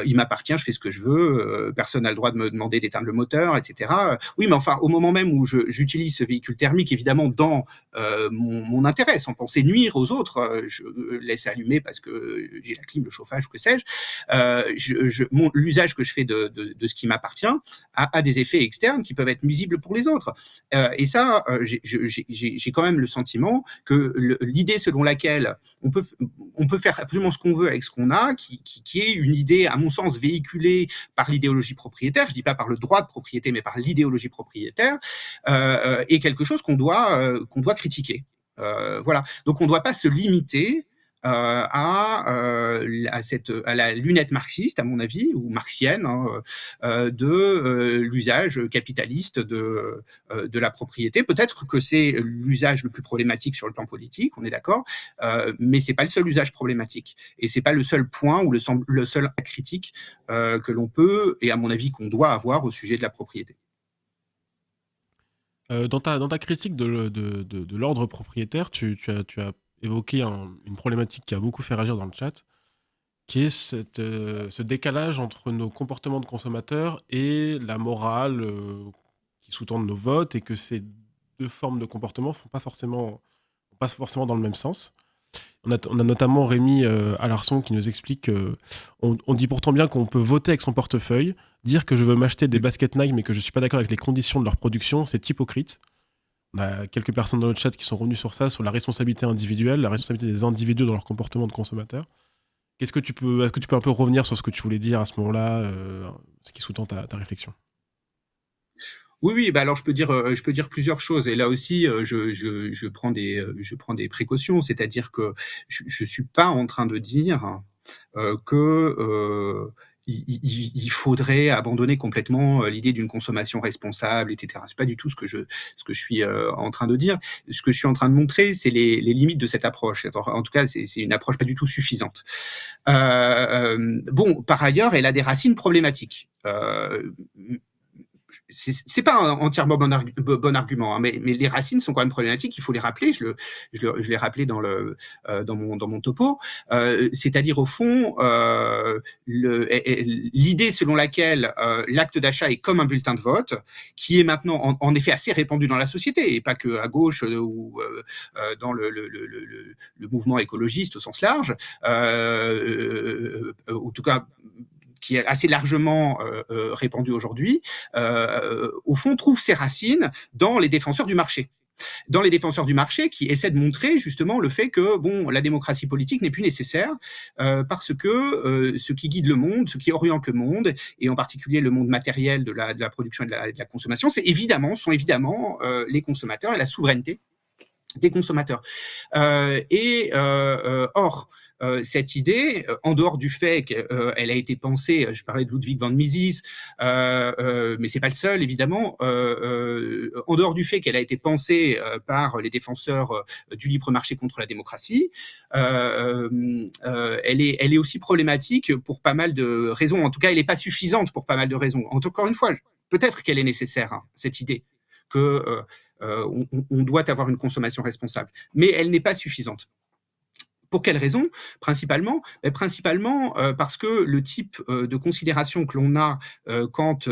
il m'appartient, je fais ce que je veux, personne n'a le droit de me demander d'éteindre le moteur, etc. Oui, mais enfin, au moment même où j'utilise ce véhicule thermique, évidemment, dans mon intérêt, sans penser nuire aux autres, je laisse allumer parce que j'ai la clim, le chauffage, ou que sais-je, l'usage que je fais de ce qui m'appartient a des effets externes qui peuvent être nuisibles pour les autres. Et ça, j'ai quand même le sentiment que l'idée selon laquelle on peut faire absolument ce qu'on veut avec ce qu'on a, qui est une idée, à mon sens, véhiculée par l'idéologie propriétaire, je dis pas par le droit de propriété, mais par l'idéologie propriétaire, est quelque chose qu'on doit critiquer. Voilà. Donc on ne doit pas se limiter à la lunette marxiste, à mon avis, ou marxienne, de l'usage capitaliste de la propriété. Peut-être que c'est l'usage le plus problématique sur le plan politique, on est d'accord, mais c'est pas le seul usage problématique. Et c'est pas le seul point ou le seul critique que l'on peut, et à mon avis qu'on doit avoir au sujet de la propriété. Dans ta critique de l'ordre propriétaire, tu as évoqué une problématique qui a beaucoup fait réagir dans le chat, qui est ce décalage entre nos comportements de consommateurs et la morale qui sous-tend nos votes, et que ces deux formes de comportement ne vont pas forcément dans le même sens. On a notamment Rémi Alarson qui nous explique on dit pourtant bien qu'on peut voter avec son portefeuille, dire que je veux m'acheter des baskets Nike mais que je ne suis pas d'accord avec les conditions de leur production, c'est hypocrite. On a quelques personnes dans le chat qui sont revenues sur ça, sur la responsabilité individuelle, la responsabilité des individus dans leur comportement de consommateur. Est-ce que tu peux un peu revenir sur ce que tu voulais dire à ce moment-là, ce qui sous-tend ta réflexion? Oui, bah alors je peux dire plusieurs choses. Et là aussi, je prends des précautions, c'est-à-dire que je suis pas en train de dire que il faudrait abandonner complètement l'idée d'une consommation responsable, etc. C'est pas du tout ce que je suis en train de dire. Ce que je suis en train de montrer, c'est les limites de cette approche. En tout cas, c'est une approche pas du tout suffisante. Bon, par ailleurs, elle a des racines problématiques. C'est pas un entièrement bon argument, hein, mais les racines sont quand même problématiques. Il faut les rappeler. Je l'ai rappelé dans mon topo. C'est-à-dire au fond l'idée selon laquelle l'acte d'achat est comme un bulletin de vote, qui est maintenant en effet assez répandu dans la société, et pas que à gauche ou dans le mouvement écologiste au sens large. En tout cas, qui est assez largement répandu aujourd'hui, au fond, trouve ses racines dans les défenseurs du marché. Dans les défenseurs du marché qui essaient de montrer justement le fait que la démocratie politique n'est plus nécessaire parce que ce qui guide le monde, ce qui oriente le monde, et en particulier le monde matériel de la production et de la consommation, sont évidemment les consommateurs et la souveraineté des consommateurs. Or, cette idée, en dehors du fait qu'elle a été pensée, je parlais de Ludwig von Mises, mais c'est pas le seul évidemment, en dehors du fait qu'elle a été pensée par les défenseurs du libre marché contre la démocratie, elle est aussi problématique pour pas mal de raisons. En tout cas, elle n'est pas suffisante pour pas mal de raisons. Encore une fois, peut-être qu'elle est nécessaire, hein, cette idée que on doit avoir une consommation responsable, mais elle n'est pas suffisante. Pour quelles raisons ? Principalement parce que le type de considération que l'on a quand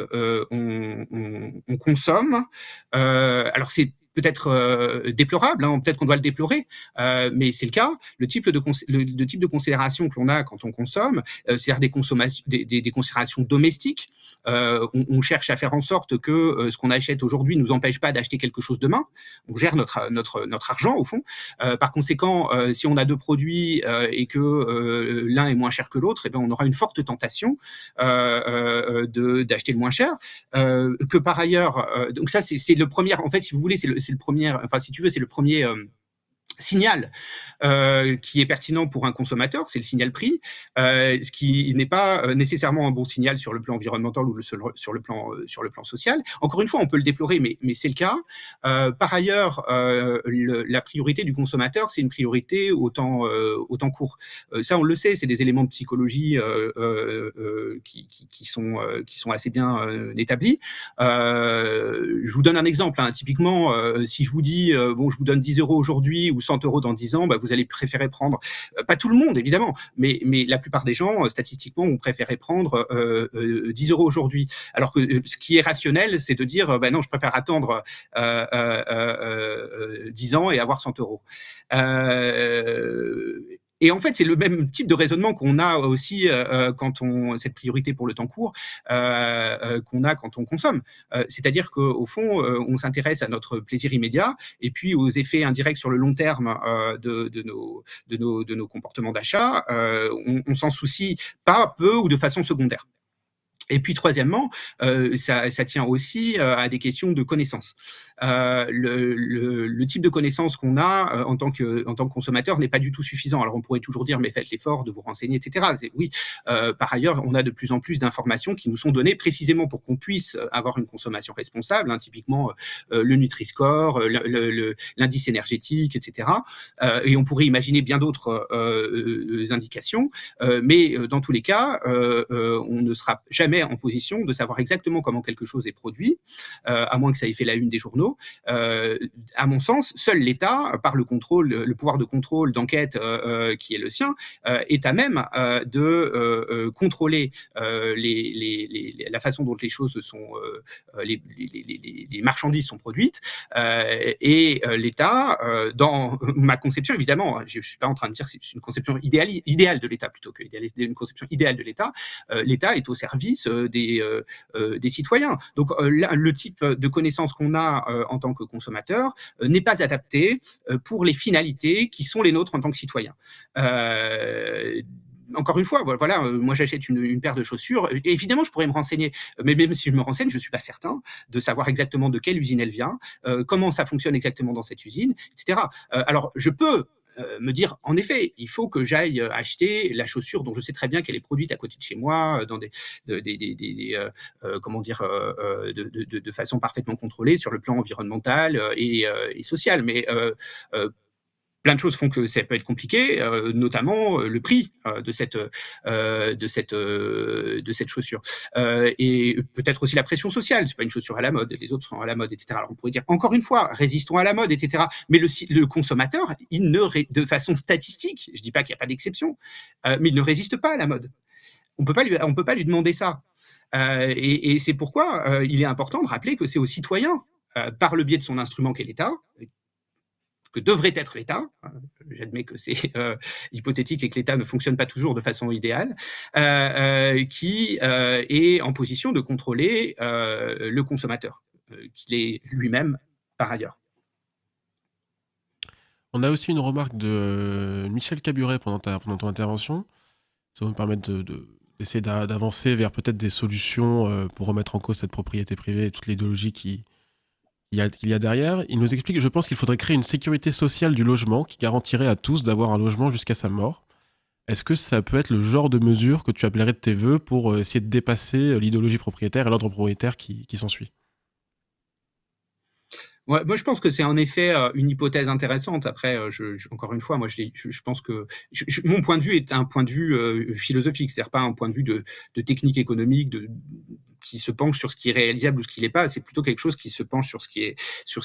on consomme, alors c'est peut-être déplorable, hein, peut-être qu'on doit le déplorer, mais c'est le cas. Le type de considération que l'on a quand on consomme, c'est-à-dire des considérations domestiques. On cherche à faire en sorte que ce qu'on achète aujourd'hui nous empêche pas d'acheter quelque chose demain. On gère notre argent au fond. Par conséquent, si on a deux produits et que l'un est moins cher que l'autre, eh bien on aura une forte tentation d'acheter le moins cher. Que par ailleurs, donc ça c'est le premier. En fait, si vous voulez, c'est le premier. Enfin, si tu veux, c'est le premier. Signal qui est pertinent pour un consommateur, c'est le signal prix, ce qui n'est pas nécessairement un bon signal sur le plan environnemental ou sur le plan social. Encore une fois, on peut le déplorer, mais c'est le cas. Par ailleurs, la priorité du consommateur, c'est une priorité au temps court. Ça, on le sait, c'est des éléments de psychologie qui sont assez bien établis. Je vous donne un exemple. Hein. Typiquement, si je vous dis, je vous donne 10 € aujourd'hui ou 100 € dans 10 ans, vous allez préférer prendre, pas tout le monde évidemment, mais la plupart des gens, statistiquement, vont préférer prendre 10 € aujourd'hui. Alors que ce qui est rationnel, c'est de dire, non, je préfère attendre 10 ans et avoir 100 €. Et en fait, c'est le même type de raisonnement qu'on a aussi cette priorité pour le temps court qu'on a quand on consomme. C'est-à-dire qu'au fond, on s'intéresse à notre plaisir immédiat et puis aux effets indirects sur le long terme de nos comportements d'achat. On s'en soucie pas peu ou de façon secondaire. Et puis troisièmement, ça tient aussi à des questions de connaissances. Le type de connaissances qu'on a en tant que consommateur n'est pas du tout suffisant. Alors on pourrait toujours dire mais faites l'effort de vous renseigner, etc. Oui. Par ailleurs, on a de plus en plus d'informations qui nous sont données précisément pour qu'on puisse avoir une consommation responsable. Hein, typiquement le Nutri-Score, l'indice énergétique, etc. Et on pourrait imaginer bien d'autres indications. Mais dans tous les cas, on ne sera jamais en position de savoir exactement comment quelque chose est produit, à moins que ça ait fait la une des journaux. À mon sens, seul l'État, par le pouvoir de contrôle, d'enquête qui est le sien, est à même de contrôler la façon dont les choses sont, les marchandises sont produites, et l'État, dans ma conception, évidemment, je ne suis pas en train de dire que c'est une conception idéale de l'État plutôt qu'une conception idéale de l'État, l'État est au service des citoyens. Donc le type de connaissances qu'on a en tant que consommateur n'est pas adapté pour les finalités qui sont les nôtres en tant que citoyens. Encore une fois, voilà, moi j'achète une paire de chaussures. Et évidemment, je pourrais me renseigner, mais même si je me renseigne, je ne suis pas certain de savoir exactement de quelle usine elle vient, comment ça fonctionne exactement dans cette usine, etc. Alors, je peux me dire, en effet, il faut que j'aille acheter la chaussure dont je sais très bien qu'elle est produite à côté de chez moi, dans de façon parfaitement contrôlée sur le plan environnemental et social. Mais plein de choses font que ça peut être compliqué, notamment le prix de cette chaussure. Et peut-être aussi la pression sociale. C'est pas une chaussure à la mode, les autres sont à la mode, etc. Alors on pourrait dire, encore une fois, résistons à la mode, etc. Mais le consommateur, de façon statistique, je dis pas qu'il n'y a pas d'exception, mais il ne résiste pas à la mode. On peut pas lui demander ça. Et c'est pourquoi il est important de rappeler que c'est aux citoyens, par le biais de son instrument qu'est l'État, que devrait être l'État, j'admets que c'est hypothétique et que l'État ne fonctionne pas toujours de façon idéale, qui est en position de contrôler le consommateur, qu'il est lui-même par ailleurs. On a aussi une remarque de Michel Caburet pendant ton intervention. Ça va me permettre d'essayer d'avancer vers peut-être des solutions pour remettre en cause cette propriété privée et toute l'idéologie qu'il y a derrière. Il nous explique, je pense qu'il faudrait créer une sécurité sociale du logement qui garantirait à tous d'avoir un logement jusqu'à sa mort. Est-ce que ça peut être le genre de mesure que tu appellerais de tes voeux pour essayer de dépasser l'idéologie propriétaire et l'ordre propriétaire qui s'ensuit ? Ouais, moi, je pense que c'est en effet une hypothèse intéressante. Après, encore une fois, moi, je pense que mon point de vue est un point de vue philosophique, c'est-à-dire pas un point de vue de technique économique, qui se penche sur ce qui est réalisable ou ce qui l'est pas. C'est plutôt quelque chose qui se penche sur ce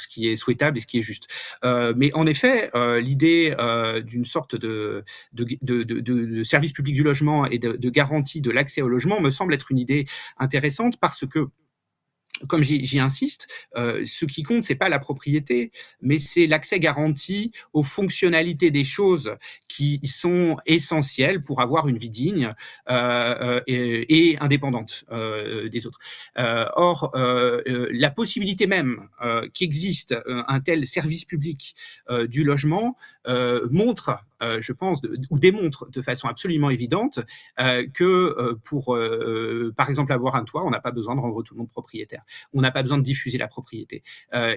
qui est souhaitable et ce qui est juste. Mais en effet, l'idée d'une sorte de service public du logement et de garantie de l'accès au logement me semble être une idée intéressante parce que comme j'y insiste, ce qui compte, c'est pas la propriété, mais c'est l'accès garanti aux fonctionnalités des choses qui sont essentielles pour avoir une vie digne et indépendante des autres. Or, la possibilité même qu'existe un tel service public du logement montre, je pense, ou démontre de façon absolument évidente que pour, par exemple, avoir un toit, on n'a pas besoin de rendre tout le monde propriétaire. On n'a pas besoin de diffuser la propriété.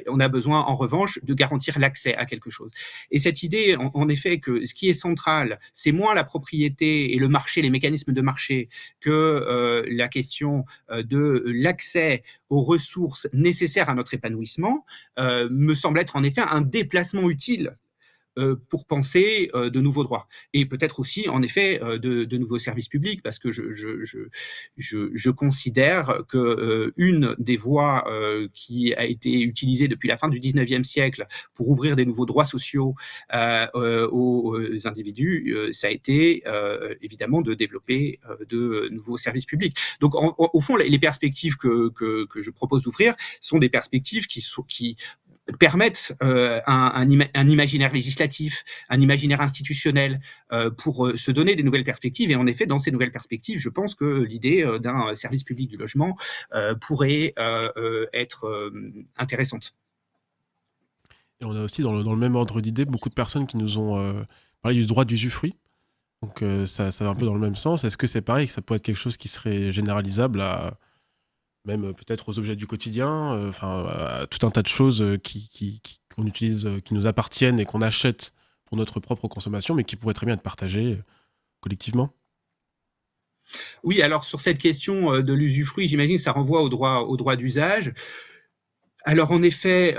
On a besoin, en revanche, de garantir l'accès à quelque chose. Et cette idée, en effet, que ce qui est central, c'est moins la propriété et le marché, les mécanismes de marché, que la question de l'accès aux ressources nécessaires à notre épanouissement, me semble être en effet un déplacement utile pour penser de nouveaux droits et peut-être aussi en effet de nouveaux services publics, parce que je considère que une des voies qui a été utilisée depuis la fin du 19e siècle pour ouvrir des nouveaux droits sociaux aux individus, ça a été évidemment de développer de nouveaux services publics. Donc au fond, les perspectives que je propose d'ouvrir sont des perspectives qui permettent un imaginaire législatif, un imaginaire institutionnel pour se donner des nouvelles perspectives. Et en effet, dans ces nouvelles perspectives, je pense que l'idée d'un service public du logement pourrait être intéressante. Et on a aussi, dans le même ordre d'idée, beaucoup de personnes qui nous ont parlé du droit d'usufruit. Donc ça va un peu dans le même sens. Est-ce que c'est pareil, que ça pourrait être quelque chose qui serait généralisable à même peut-être aux objets du quotidien, à tout un tas de choses qu'on utilise, qui nous appartiennent et qu'on achète pour notre propre consommation, mais qui pourraient très bien être partagées collectivement? Oui, alors sur cette question de l'usufruit, j'imagine que ça renvoie au droit d'usage. Alors en effet,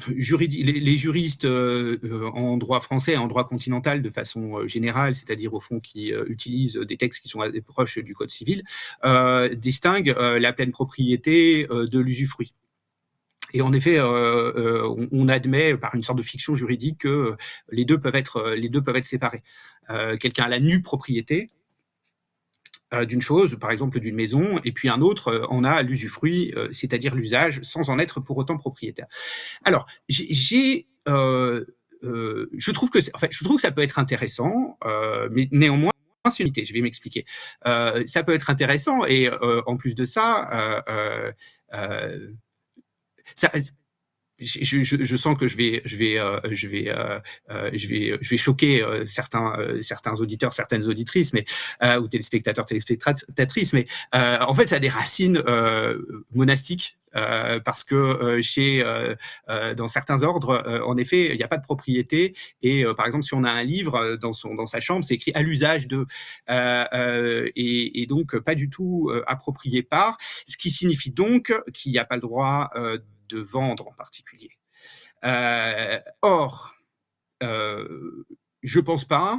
les juristes en droit français et en droit continental de façon générale, c'est-à-dire au fond qui utilisent des textes qui sont proches du Code civil, distinguent la pleine propriété de l'usufruit. Et en effet, on admet par une sorte de fiction juridique que les deux peuvent être séparés. Quelqu'un a la nue propriété d'une chose, par exemple d'une maison, et puis un autre en a l'usufruit, c'est-à-dire l'usage, sans en être pour autant propriétaire. Alors, je trouve que ça peut être intéressant, mais néanmoins, c'est une unité, je vais m'expliquer. Ça peut être intéressant, et en plus de ça, je sens que je vais choquer certains auditeurs, certaines auditrices, mais ou téléspectateurs, téléspectatrices, mais en fait, ça a des racines monastiques. Parce que dans certains ordres, en effet, il n'y a pas de propriété. Et par exemple, si on a un livre dans sa chambre, c'est écrit à l'usage de, et donc pas du tout approprié par, ce qui signifie donc qu'il n'y a pas le droit de vendre en particulier. Or, je pense pas,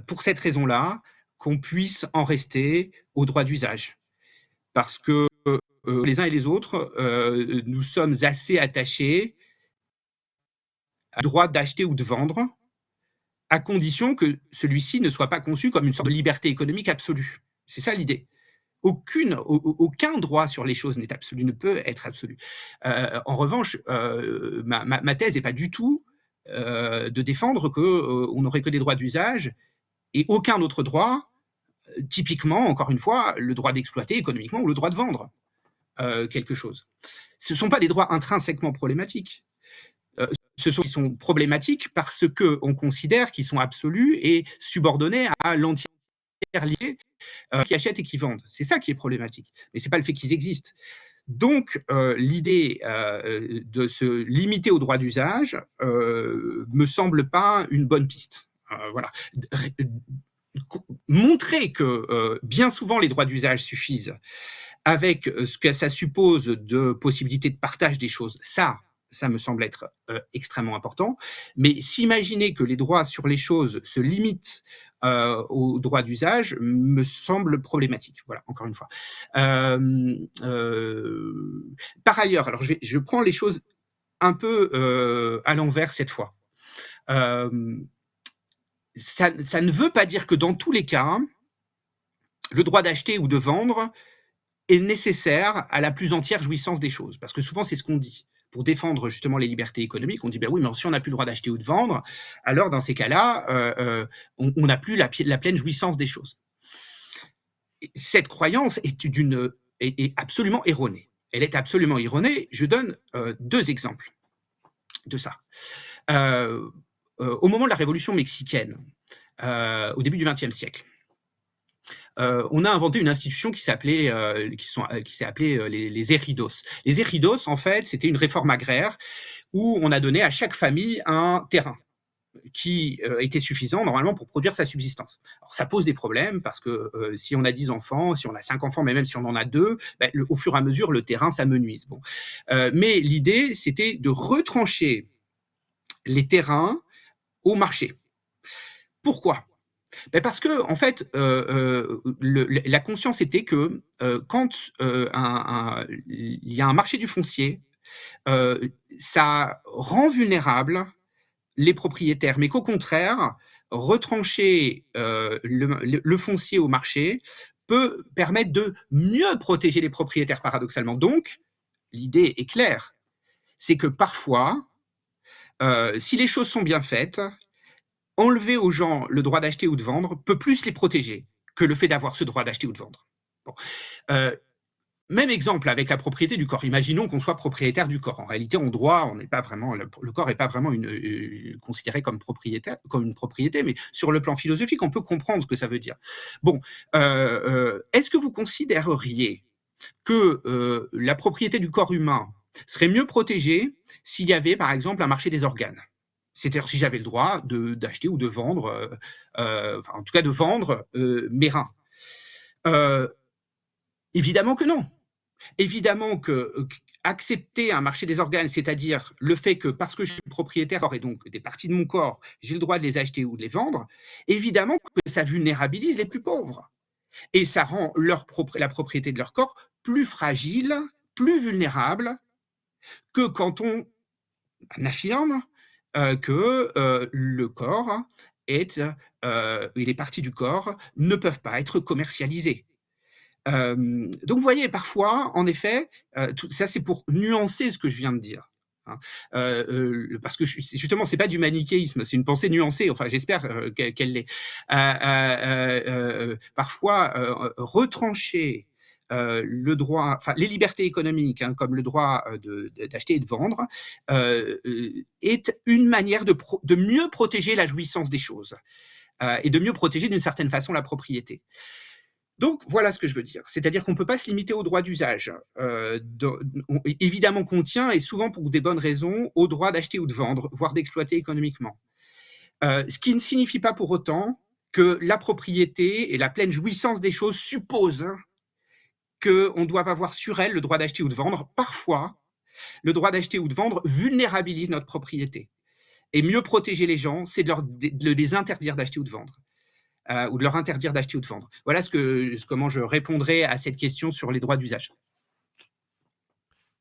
pour cette raison-là, qu'on puisse en rester au droit d'usage, parce que les uns et les autres, nous sommes assez attachés au droit d'acheter ou de vendre, à condition que celui-ci ne soit pas conçu comme une sorte de liberté économique absolue. C'est ça l'idée. Aucun droit sur les choses n'est absolu, ne peut être absolu. En revanche, ma thèse n'est pas du tout de défendre qu'on n'aurait que des droits d'usage et aucun autre droit, typiquement, encore une fois, le droit d'exploiter économiquement ou le droit de vendre quelque chose. Ce ne sont pas des droits intrinsèquement problématiques. Ce sont qui sont problématiques parce qu'on considère qu'ils sont absolus et subordonnés à l'entière liée qui achètent et qui vendent. C'est ça qui est problématique. Mais ce n'est pas le fait qu'ils existent. Donc, l'idée de se limiter au droit d'usage me semble pas une bonne piste. Voilà. Montrer que bien souvent les droits d'usage suffisent avec ce que ça suppose de possibilités de partage des choses, ça me semble être extrêmement important. Mais s'imaginer que les droits sur les choses se limitent aux droits d'usage me semble problématique. Voilà, encore une fois. Par ailleurs, alors je prends les choses un peu à l'envers cette fois. Ça ne veut pas dire que dans tous les cas, le droit d'acheter ou de vendre est nécessaire à la plus entière jouissance des choses. Parce que souvent, c'est ce qu'on dit. Pour défendre justement les libertés économiques, on dit, ben oui, mais si on n'a plus le droit d'acheter ou de vendre, alors dans ces cas-là, on n'a plus la pleine jouissance des choses. Cette croyance est absolument erronée. Elle est absolument erronée. Je donne 2 exemples de ça. Au moment de la Révolution mexicaine, au début du XXe siècle, on a inventé une institution qui s'est appelée les ejidos. Les ejidos, en fait, c'était une réforme agraire où on a donné à chaque famille un terrain qui était suffisant normalement pour produire sa subsistance. Alors, ça pose des problèmes parce que si on a 10 enfants, si on a 5 enfants, mais même si on en a 2, au fur et à mesure, le terrain s'amenuise. Bon. Mais l'idée, c'était de retrancher les terrains au marché. Pourquoi ? Parce que, en fait, la conscience était que quand il y a un marché du foncier, ça rend vulnérable les propriétaires, mais qu'au contraire, retrancher le foncier au marché peut permettre de mieux protéger les propriétaires, paradoxalement. Donc, l'idée est claire, c'est que parfois, si les choses sont bien faites, enlever aux gens le droit d'acheter ou de vendre peut plus les protéger que le fait d'avoir ce droit d'acheter ou de vendre. Bon. Même exemple avec la propriété du corps. Imaginons qu'on soit propriétaire du corps. En réalité, en droit, on n'est pas vraiment, le corps n'est pas vraiment considéré comme une propriété, mais sur le plan philosophique, on peut comprendre ce que ça veut dire. Bon, est-ce que vous considéreriez que la propriété du corps humain serait mieux protégée s'il y avait, par exemple, un marché des organes ? C'est-à-dire si j'avais le droit d'acheter ou de vendre, en tout cas de vendre mes reins. Évidemment que non. Évidemment que accepter un marché des organes, c'est-à-dire le fait que parce que je suis propriétaire et donc des parties de mon corps, j'ai le droit de les acheter ou de les vendre, évidemment que ça vulnérabilise les plus pauvres. Et ça rend la propriété de leur corps plus fragile, plus vulnérable que quand on affirme que le corps et les parties du corps ne peuvent pas être commercialisées. Donc vous voyez, parfois, en effet, tout ça c'est pour nuancer ce que je viens de dire. Hein. Parce que justement, c'est pas du manichéisme, c'est une pensée nuancée. Enfin, j'espère qu'elle l'est. Parfois, retrancher le droit, enfin les libertés économiques, comme le droit d'acheter et de vendre, est une manière de mieux protéger la jouissance des choses et de mieux protéger d'une certaine façon la propriété. Donc, voilà ce que je veux dire. C'est-à-dire qu'on ne peut pas se limiter au droit d'usage. Évidemment qu'on tient, et souvent pour des bonnes raisons, au droit d'acheter ou de vendre, voire d'exploiter économiquement. Ce qui ne signifie pas pour autant que la propriété et la pleine jouissance des choses supposent qu'on doit avoir sur elle le droit d'acheter ou de vendre. Parfois, le droit d'acheter ou de vendre vulnérabilise notre propriété. Et mieux protéger les gens, c'est de les interdire d'acheter ou de vendre. Ou de leur interdire d'acheter ou de vendre. Voilà comment je répondrai à cette question sur les droits d'usage.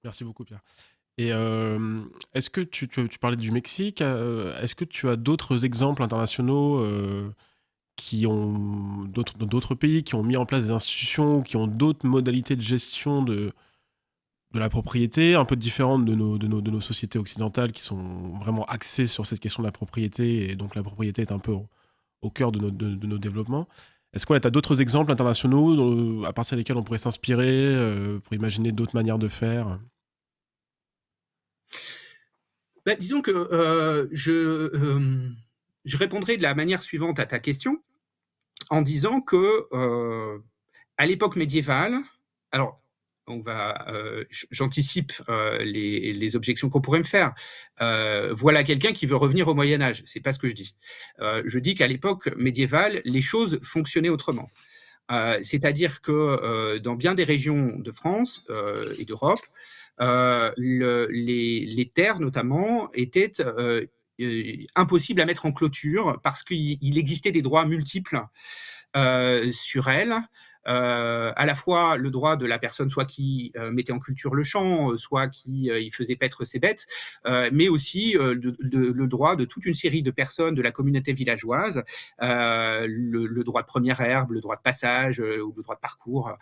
Merci beaucoup, Pierre. Et est-ce que tu parlais du Mexique, est-ce que tu as d'autres exemples internationaux d'autres pays qui ont mis en place des institutions, qui ont d'autres modalités de gestion de la propriété, un peu différentes de nos sociétés occidentales qui sont vraiment axées sur cette question de la propriété, et donc la propriété est un peu au cœur de nos développements. Est-ce que tu as d'autres exemples internationaux à partir desquels on pourrait s'inspirer pour imaginer d'autres manières de faire ? Disons que je répondrai de la manière suivante à ta question, en disant que à l'époque médiévale, alors j'anticipe les objections qu'on pourrait me faire. Voilà quelqu'un qui veut revenir au Moyen-Âge. C'est pas ce que je dis. Je dis qu'à l'époque médiévale, les choses fonctionnaient autrement. C'est-à-dire que dans bien des régions de France et d'Europe, les terres notamment étaient impossibles à mettre en clôture parce qu'il existait des droits multiples sur elles. à la fois le droit de la personne soit qui mettait en culture le champ, soit qui y faisait paître ses bêtes, mais aussi le droit de toute une série de personnes de la communauté villageoise, le droit de première herbe, le droit de passage ou le droit de parcours,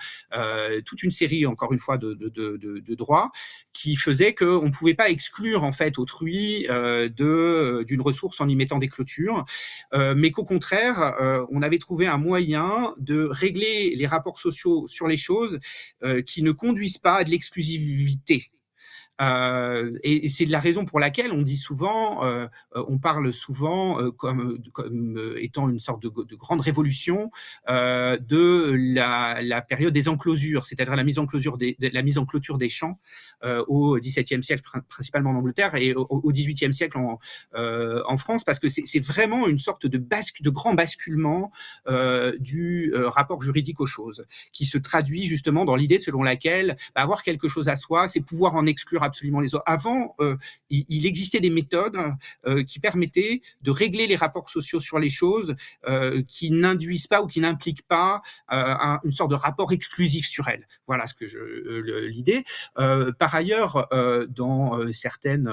toute une série, encore une fois, de droits qui faisaient qu'on ne pouvait pas exclure en fait autrui d'une ressource en y mettant des clôtures, mais qu'au contraire, on avait trouvé un moyen de régler les rapports sociaux sur les choses qui ne conduisent pas à de l'exclusivité. Et c'est la raison pour laquelle on dit souvent, on parle souvent comme étant une sorte de grande révolution de la période des enclosures, c'est-à-dire la mise en clôture des champs au XVIIe siècle, principalement en Angleterre, et au XVIIIe siècle en France, parce que c'est vraiment une sorte de grand basculement du rapport juridique aux choses, qui se traduit justement dans l'idée selon laquelle avoir quelque chose à soi, c'est pouvoir en exclure absolument les autres. Avant, il existait des méthodes qui permettaient de régler les rapports sociaux sur les choses qui n'induisent pas ou qui n'impliquent pas une sorte de rapport exclusif sur elles. Voilà ce que l'idée. Par ailleurs, dans certaines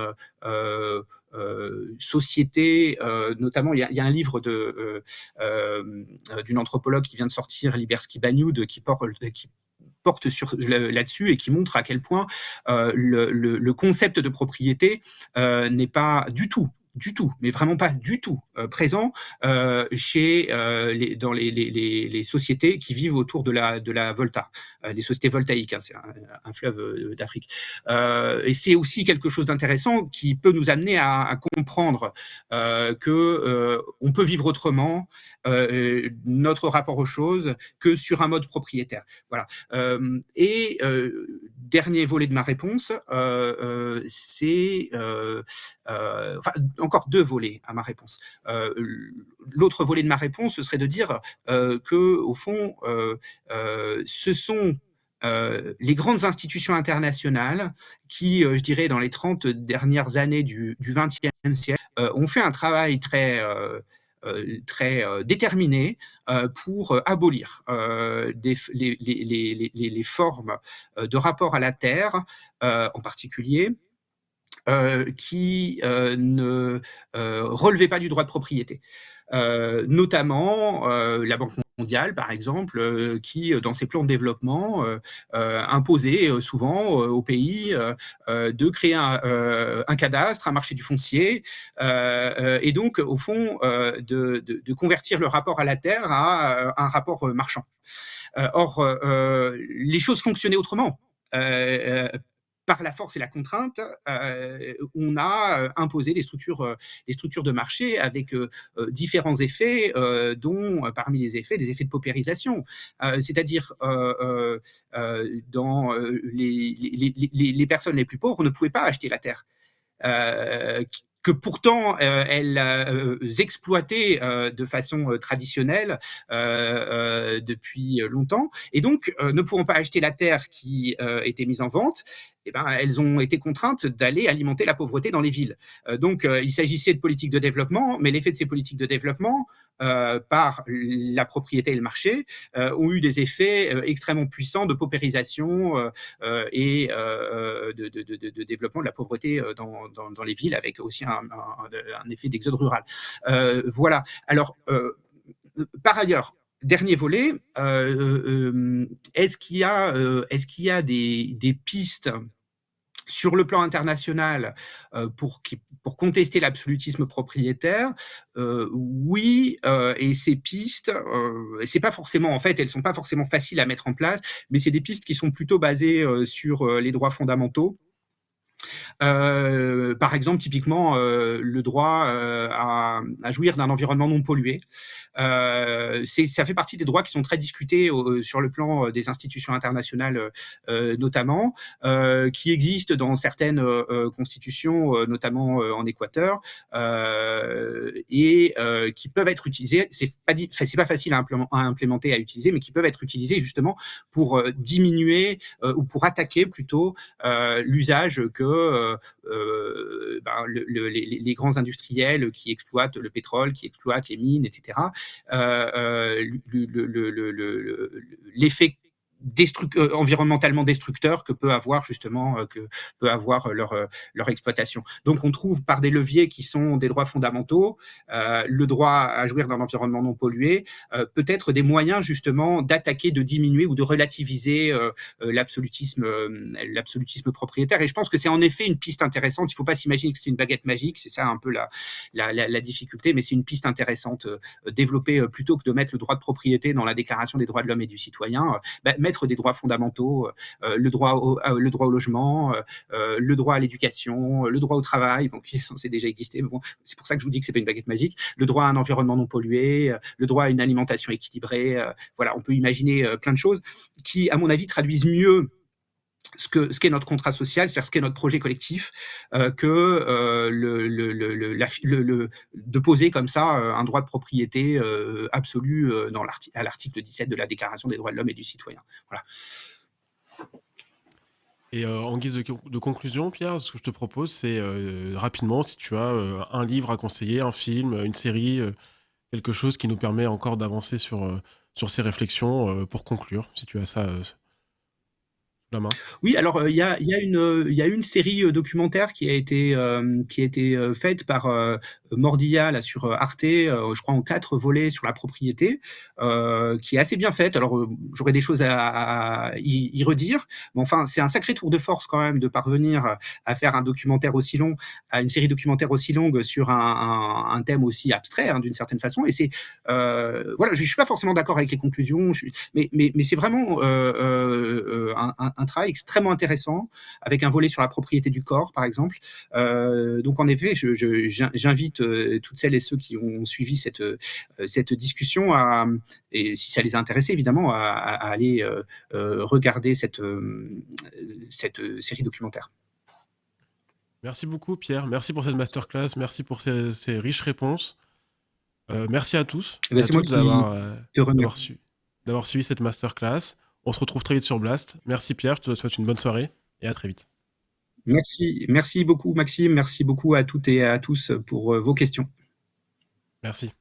sociétés, notamment il y a un livre d'une anthropologue qui vient de sortir, Libersky-Banyud, qui porte là-dessus et qui montre à quel point le concept de propriété n'est pas du tout, mais vraiment pas du tout présent dans les sociétés qui vivent autour de la Volta, les sociétés voltaïques, hein, c'est un fleuve d'Afrique. Et c'est aussi quelque chose d'intéressant qui peut nous amener à comprendre que on peut vivre autrement notre rapport aux choses que sur un mode propriétaire. Voilà. Dernier volet de ma réponse, c'est encore deux volets à ma réponse. L'autre volet de ma réponse, ce serait de dire que, au fond, ce sont les grandes institutions internationales qui, je dirais, dans les 30 dernières années du XXe siècle, ont fait un travail très déterminé pour abolir les formes de rapport à la terre, en particulier, qui ne relevaient pas du droit de propriété. Notamment la Banque mondiale, par exemple, qui, dans ses plans de développement, imposait souvent aux pays de créer un cadastre, un marché du foncier, et donc, au fond, de convertir le rapport à la terre à un rapport marchand. Or, les choses fonctionnaient autrement. Par la force et la contrainte, on a imposé des structures de marché avec différents effets, dont parmi les effets, des effets de paupérisation. C'est-à-dire, dans les personnes les plus pauvres ne pouvaient pas acheter la terre. Que pourtant elles exploitaient de façon traditionnelle depuis longtemps, et donc ne pouvant pas acheter la terre qui était mise en vente, elles ont été contraintes d'aller alimenter la pauvreté dans les villes. Donc il s'agissait de politiques de développement, mais l'effet de ces politiques de développement par la propriété et le marché ont eu des effets extrêmement puissants de paupérisation et de développement de la pauvreté dans les villes, avec aussi un effet d'exode rural. Voilà. Alors, par ailleurs, dernier volet, est-ce qu'il y a des pistes sur le plan international pour contester l'absolutisme propriétaire? Oui, et ces pistes, c'est pas forcément, en fait, elles sont pas forcément faciles à mettre en place, mais c'est des pistes qui sont plutôt basées sur les droits fondamentaux. Par exemple, typiquement, le droit à jouir d'un environnement non pollué. Ça fait partie des droits qui sont très discutés sur le plan des institutions internationales, notamment, qui existent dans certaines constitutions, notamment en Équateur, et qui peuvent être utilisés. C'est pas facile à implémenter, à utiliser, mais qui peuvent être utilisés justement pour diminuer ou pour attaquer plutôt l'usage que les grands industriels qui exploitent le pétrole, qui exploitent les mines, etc., l'effet environnementalement destructeur que peut avoir justement leur exploitation. Donc on trouve par des leviers qui sont des droits fondamentaux, le droit à jouir d'un environnement non pollué, peut-être des moyens justement d'attaquer, de diminuer ou de relativiser l'absolutisme propriétaire. Et je pense que c'est en effet une piste intéressante. Il ne faut pas s'imaginer que c'est une baguette magique, c'est ça un peu la difficulté, mais c'est une piste intéressante développée plutôt que de mettre le droit de propriété dans la Déclaration des droits de l'homme et du citoyen. Mettre des droits fondamentaux, le droit au logement, le droit à l'éducation, le droit au travail, bon, qui est censé déjà exister, mais bon, c'est pour ça que je vous dis que c'est pas une baguette magique, le droit à un environnement non pollué, le droit à une alimentation équilibrée, voilà, on peut imaginer plein de choses qui, à mon avis, traduisent mieux ce qu'est notre contrat social, c'est-à-dire ce qu'est notre projet collectif, que de poser comme ça un droit de propriété absolu à l'article 17 de la Déclaration des droits de l'homme et du citoyen. Voilà. Et en guise de conclusion, Pierre, ce que je te propose, c'est rapidement, si tu as un livre à conseiller, un film, une série, quelque chose qui nous permet encore d'avancer sur ces réflexions pour conclure, si tu as ça la main. Oui, alors il y a une série documentaire qui a été faite par Mordilla là, sur Arte, je crois en 4 volets sur la propriété, qui est assez bien faite. Alors j'aurais des choses à y redire, mais enfin c'est un sacré tour de force quand même de parvenir à faire un documentaire aussi long, à une série documentaire aussi longue sur un thème aussi abstrait hein, d'une certaine façon. Et c'est voilà, je suis pas forcément d'accord avec les conclusions, mais c'est vraiment un travail extrêmement intéressant, avec un volet sur la propriété du corps, par exemple. Donc, en effet, j'invite toutes celles et ceux qui ont suivi cette discussion, et si ça les a intéressés, évidemment, à aller regarder cette série documentaire. Merci beaucoup, Pierre. Merci pour cette masterclass. Merci pour ces riches réponses. Merci à tous. Et c'est moi qui te remercie. D'avoir suivi cette masterclass. On se retrouve très vite sur Blast. Merci Pierre, je te souhaite une bonne soirée et à très vite. Merci beaucoup Maxime, merci beaucoup à toutes et à tous pour vos questions. Merci.